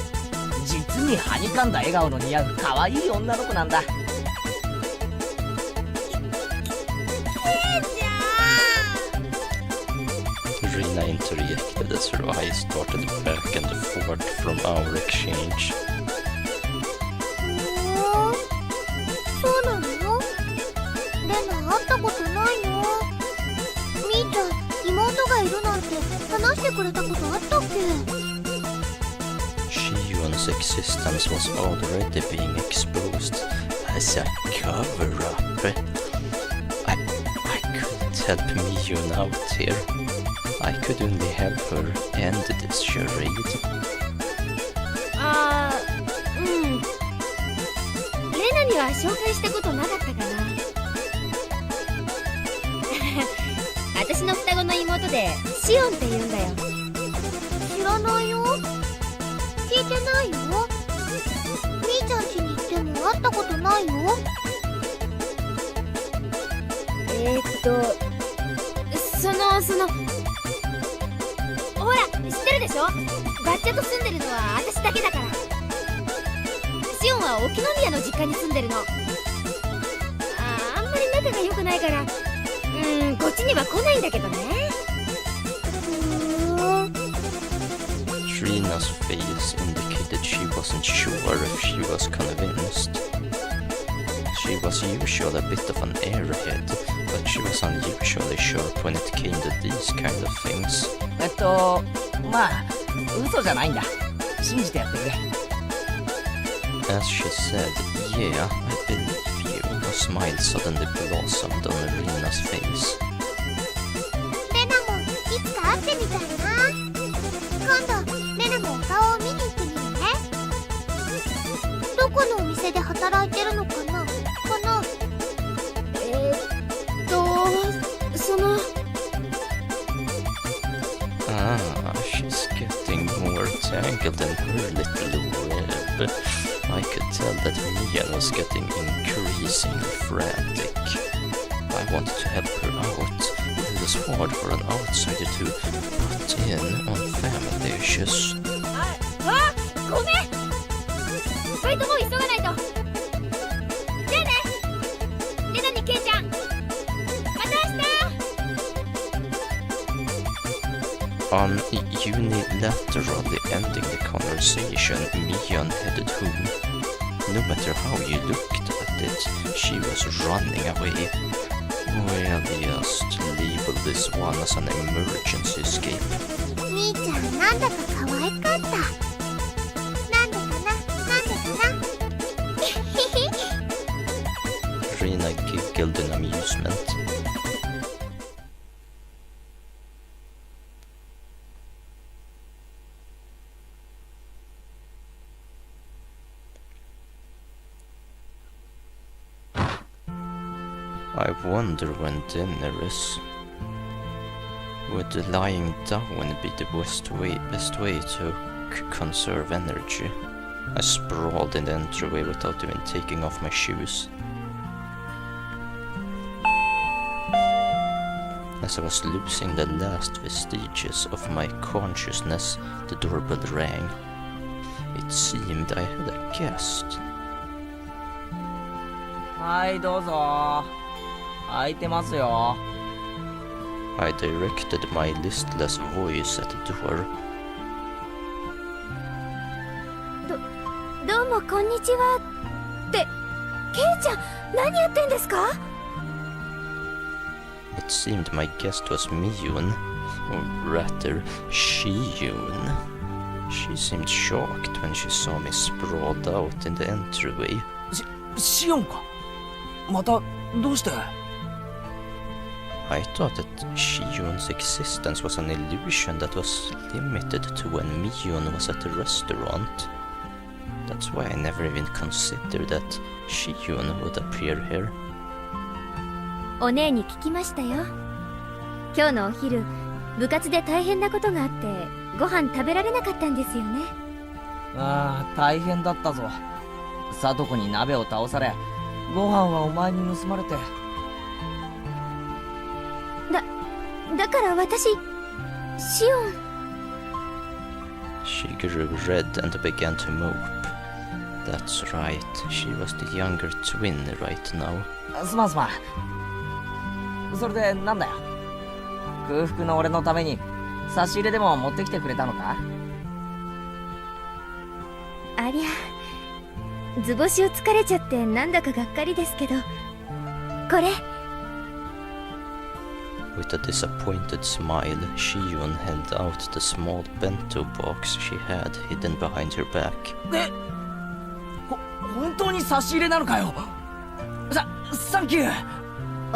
実にはにかんだ笑顔の似合う可愛い女の子なんだ。Rina interjected as her eyes darted back and forth from our exchange. そうなの？レナ会ったことないの？みーちゃん、妹がいるなんて話してくれたことあったっけ？Shion's existence was already being exposed as a cover-up. I couldn't help Miyun out here. I could only help her end this charade. レナには紹介したことなかったかな。私の双子の妹でシオンって言うんだよ。知らないよ。聞いてないよ。みーちゃん家に行っても会ったことないよ。そのほら知ってるでしょ。バッチャと住んでるのは私だけだから。シオンは沖宮の実家に住んでるの。あんまり仲が良くないからこっちには来ないんだけどね。Trina's face indicated she wasn't sure if she was convinced. She was usually a bit of an airhead, but she was unusually sharp when it came to these kind of things. まあ嘘じゃないんだ。信じてやってくれ。 As she said, "Yeah, I believe you," a smile suddenly blossomed on Rina's face. レナもいつか会ってみたいな。今度レナもお顔を見に行ってみるね。どこのお店で働いてるのかな。そのShe's getting more tangled in her little web. I could tell that Mian was getting increasingly frantic. I wanted to help her out. It was hard for an outsider to butt in on family issues. ごめん。バイトも急がないと。じゃあね。レナにケイちゃん。また明日。On unilaterally ending the conversation, Mian headed home. No matter how you looked at it, she was running away. We'll just label this one as an emergency escape. 兄ちゃんなんだか可愛かった。なんでかな。Rina giggled in amusement. I wonder when dinner is. Would lying down be the best way to conserve energy? I sprawled in the entryway without even taking off my shoes. As I was losing the last vestiges of my consciousness, the doorbell rang. It seemed I had a guest. はいどうぞ。開いてますよ。 I directed my listless voice at the door. どうもこんにちは。ってケイちゃん何やってんですか？ It seemed my guest was Miyun, or rather, Shiyun. She seemed shocked when she saw me sprawled out in the entryway. シオンか。またどうして？ I thought that Shiyun's existence was an illusion that was limited to when Miyun was at the restaurant. That's why I never even considered that Shiyun would appear here. お姉に聞きましたよ。今日のお昼部活で大変なことがあってご飯食べられなかったんですよね。ああ大変だったぞ。聡子に鍋を倒され、ご飯はお前に盗まれて。だから私、シオン。She grew red and began to mope. That's right, she was the younger twin right now. すまん。それでなんだよ。空腹の俺のために差し入れでも持ってきてくれたのか？ありゃ、図星を疲れちゃってなんだかがっかりですけど、これ。With a disappointed smile, Shiyun held out the small bento box she had hidden behind her back. 本当に差し入れなのかよ。サンキュー。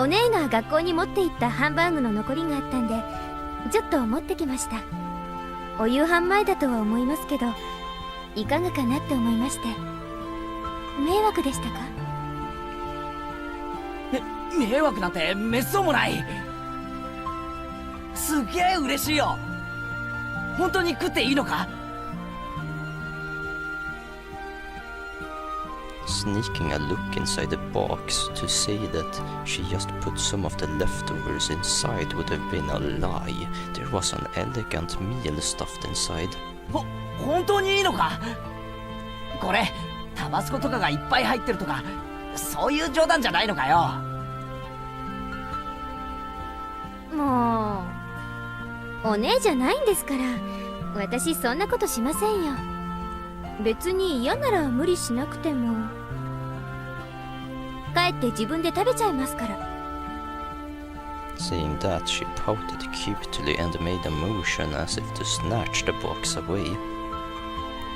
お姉が学校に持って行ったハンバーグの残りがあったんで、ちょっと持ってきました。お夕飯前だとは思いますけど、いかがかなって思いまして。迷惑でしたか？迷惑なんてめっそうもない。すげえ嬉しいよ。本当に食っていいのか？ sneaking a look inside the box to say that she just put some of the leftovers inside would have been a lie. There was an elegant meal stuffed inside. 本当にいいのか？これタバスコとかがいっぱい入ってるとか、そういう冗談じゃないのかよ。もうお姉じゃないんですから、私そんなことしませんよ。別に嫌なら無理しなくても、帰って自分で食べちゃいますから。 Saying that, she pouted cutely and made a motion as if to snatch the box away.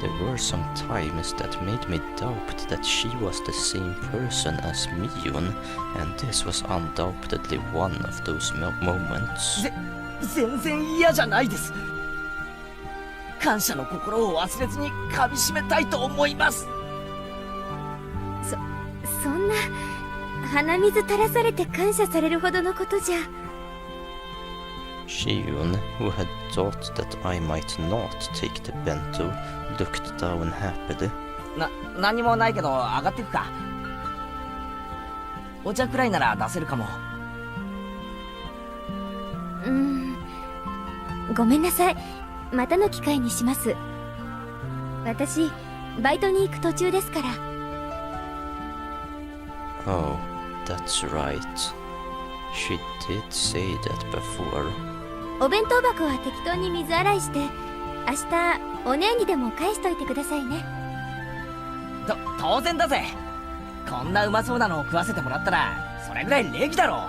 There were some times that made me doubt that she was the same person as Mion, and this was undoubtedly one of those moments. 全然嫌じゃないです。感謝の心を忘れずに噛み締めたいと思います。そんな鼻水垂らされて感謝されるほどのことじゃ。Shion, who had thought that I might not take the bento, looked down happily. 何もないけど上がっていくか。お茶くらいなら出せるかも。ごめんなさい。またの機会にします。私バイトに行く途中ですから。Oh, that's right. She did say that before. お弁当箱は適当に水洗いして、明日お姉にでも返しといてくださいね。当然だぜ。こんなうまそうなのを食わせてもらったらそれぐらい礼儀だろ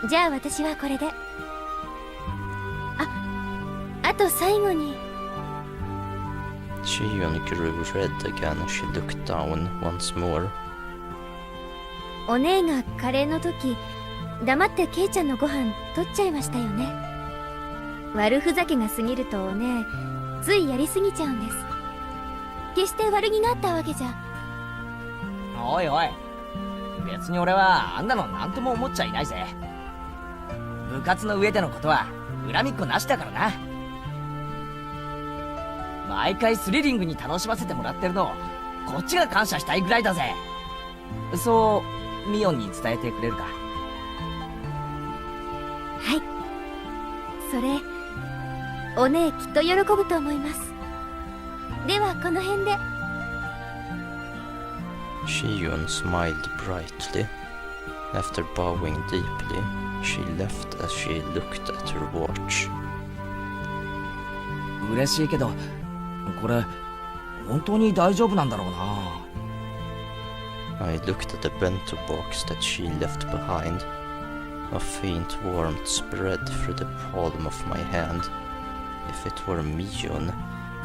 う。じゃあ私はこれで。あと最後に。 Shion grew red again as she looked down once more. お姉がカレーの時、黙ってケイちゃんのご飯取っちゃいましたよね。悪ふざけが過ぎるとお姉、ついやりすぎちゃうんです。決して悪気があったわけじゃ。おいおい、別に俺はあんなのなんとも思っちゃいないぜ。部活の上でのことは恨みっこなしだからな。毎回スリリングに楽しませてもらってるのをこっちが感謝したいぐらいだぜ。そうミオンに伝えてくれるか？はい、それお姉きっと喜ぶと思います。ではこの辺で。 Shion smiled brightly. After bowing deeply, she left as she looked at her watch. 嬉しいけどこれ本当に大丈夫なんだろうな。I looked at the bento box that she left behind. A faint warmth spread through the palm of my hand. If it were Mion,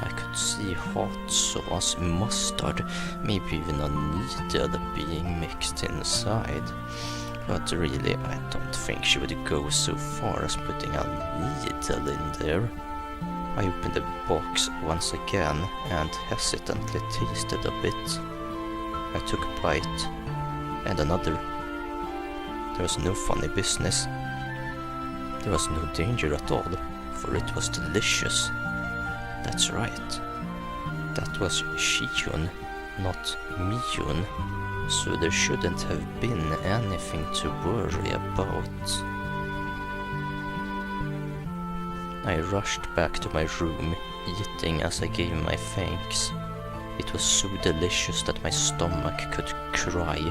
I could see hot sauce, mustard, maybe even a needle being mixed inside. But really, I don't think she would go so far as putting a needle in there. I opened the box once again and hesitantly tasted a bit. I took a bite, and another. There was no funny business. There was no danger at all, for it was delicious. That's right. That was Shion, not Mion, so there shouldn't have been anything to worry about. I rushed back to my room, eating as I gave my thanks. It was so delicious that my stomach could cry.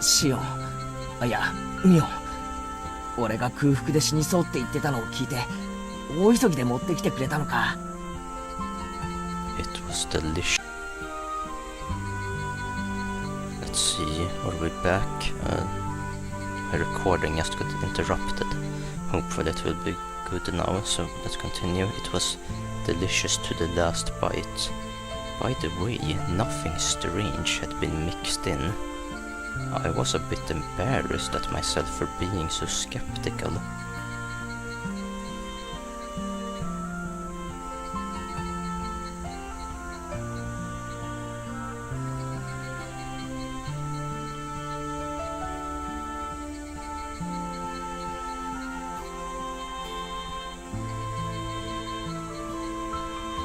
シオン、いやミオン、俺が空腹で死にそうって言ってたのを聞いて大急ぎで持ってきてくれたのか。 It was delicious. Let's see, are we back? My recording just got interrupted. Hopefully it will be good now, so let's continue. It was delicious to the last bite. By the way, nothing strange had been mixed in. I was a bit embarrassed at myself for being so skeptical.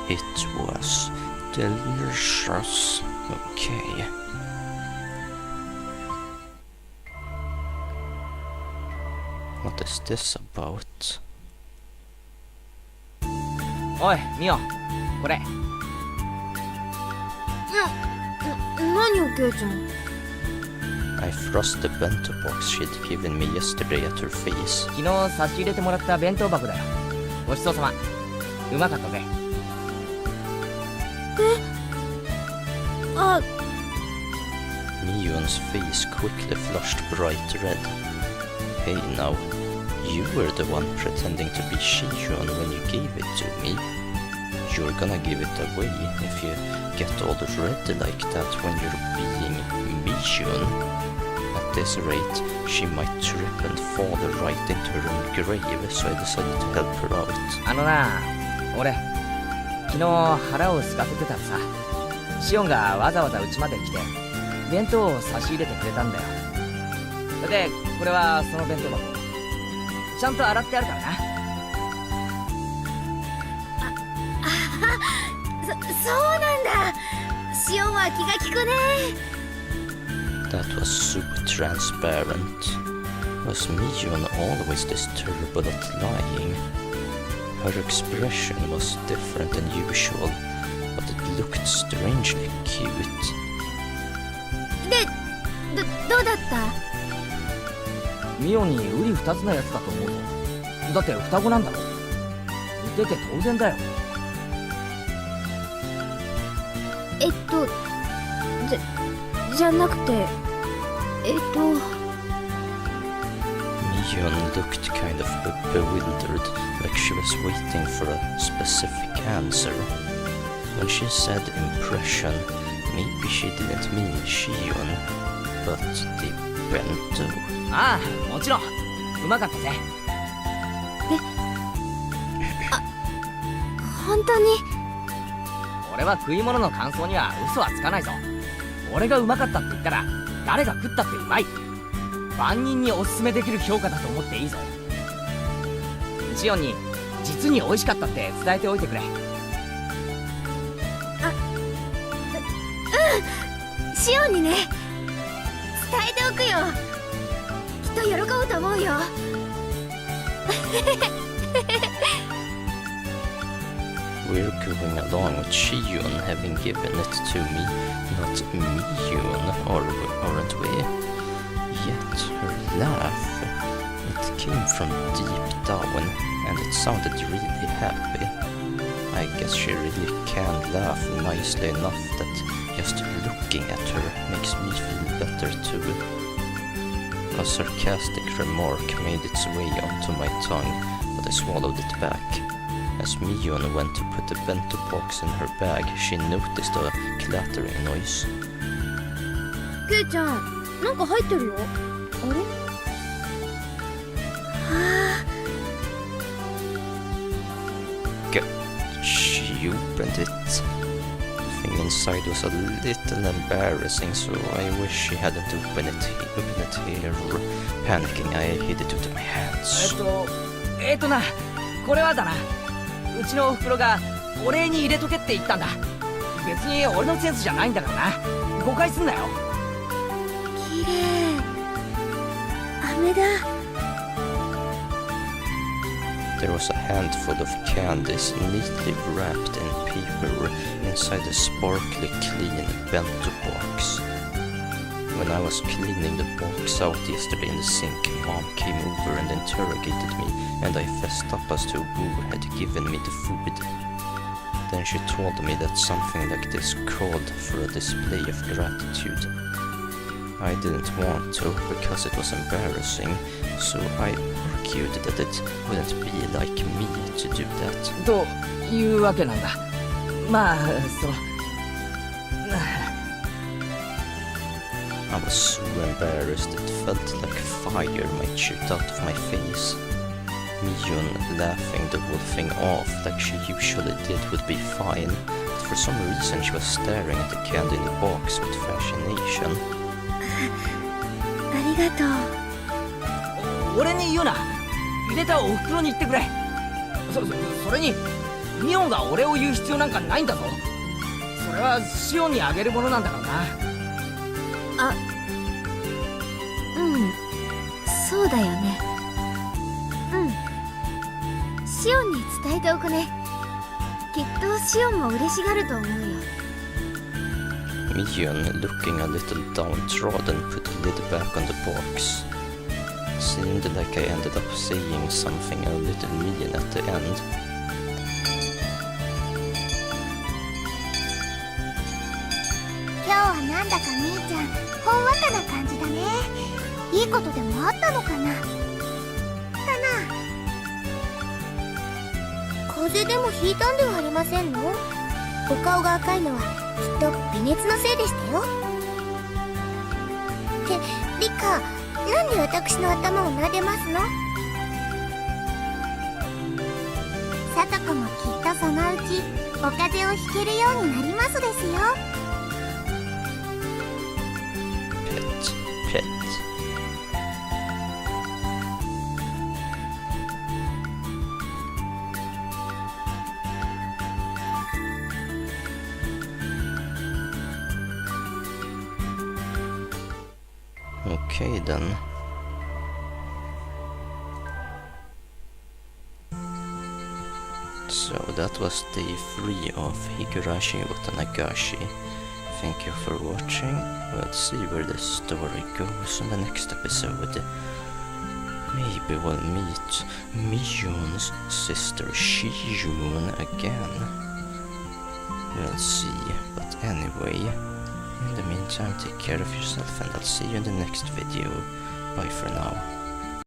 It was Delicious. Okay. What is this about? おいミオ、これ何よケイちゃん。 I thrust the bento box she'd given me yesterday at her face. 昨日差し入れてもらった弁当箱だよ。ごちそうさま。うまかったぜ。あ、 Mion's face quickly flushed bright red. Hey now, you were the one pretending to be Shion when you gave it to me. You're gonna give it away if you get all ready like that when you're being Mion. At this rate, she might trip and fall right into her own grave, so I decided to help her out. あのな、俺昨日腹を空かせてたらさ、シオンがわざわざ家まで来て弁当を差し入れてくれたんだよ。で、これはその弁当箱。ちゃんと洗ってあるからな。そうなんだ。シオンは気が利くね。 That was so transparent. Was Mion always this terrible at lying? Her expression was different than usual, but it looked strangely cute. で、どうだった？ミオにウリ二つなやつだと思うぞ。だって双子なんだろ。似てて当然だよ。じゃなくて、Mion looked kind of bewildered, like she was waiting for a specific answer. When she said impression, maybe she didn't mean Shion, but the bento. ああ、もちろんうまかったぜ。本当に？俺は食い物の感想には嘘はつかないぞ。俺がうまかったって言ったら誰が食ったってうまい。万人におすすめできる評価だと思っていいぞ。シオンに実に美味しかったって伝えておいてくれ。シオンにね、伝えておくよ。きっと喜ぶと思うよ。We're going along with Shion having given it to me, not Mion, aren't we? Yet her laugh, it came from deep down, and it sounded really happy. I guess she really can laugh nicely enough that just looking at her makes me feel better too. A sarcastic remark made its way onto my tongue, but I swallowed it back. As Mion went to put the bento box in her bag, she noticed a clattering noise. ケイちゃん、なんか入ってるよ。あれ？はあ。She opened it. The thing inside was a little embarrassing, so I wish she hadn't opened it here. Panicking, I hid it with my hands. な、これはだな。うちのおふくろがお礼に入れとけって言ったんだ。別に俺のセンスじゃないんだからな。誤解すんなよ。綺麗。飴だ。There was a handful of candies neatly wrapped in paper inside a sparkly clean bento box. When I was cleaning the box out yesterday in the sink, Mom came over and interrogated me, and I fessed up as to who had given me the food. Then she told me that something like this called for a display of gratitude. I didn't want to because it was embarrassing, so I argued that it wouldn't be like me to do that. というわけなんだ。まあ、I was so embarrassed it felt like fire might shoot out of my face. Mion laughing the whole thing off like she usually did would be fine, but for some reason she was staring at the candy in the box with fascination. ありがとう。俺に言うな。入れたおふくろに言ってくれ。それにミオンが俺を言う必要なんかないんだぞ。それはシオンにあげるものなんだろうな。そうだよね。シオンに伝えておくね。きっとシオンも嬉しがると思うよ。Mion, looking a little downtrodden, put the lid back on the box. Seemed like I ended up saying something a little mean at the end. 今日はなんだか姉ちゃんほんわかな感じだね。いいことでもあったのかな風邪でもひいたんではありませんの？お顔が赤いのはきっと微熱のせいでしたよ。ってリカ、なんで私の頭を撫でますの？さとこもきっとそのうちお風邪をひけるようになりますですよ。Pet. Okay then. So that was day 3 of Higurashi Watanagashi. Thank you for watching. We'll see where the story goes in the next episode. Maybe we'll meet Miyun's sister Shiyun again. We'll see, but anyway, in the meantime, take care of yourself and I'll see you in the next video. Bye for now.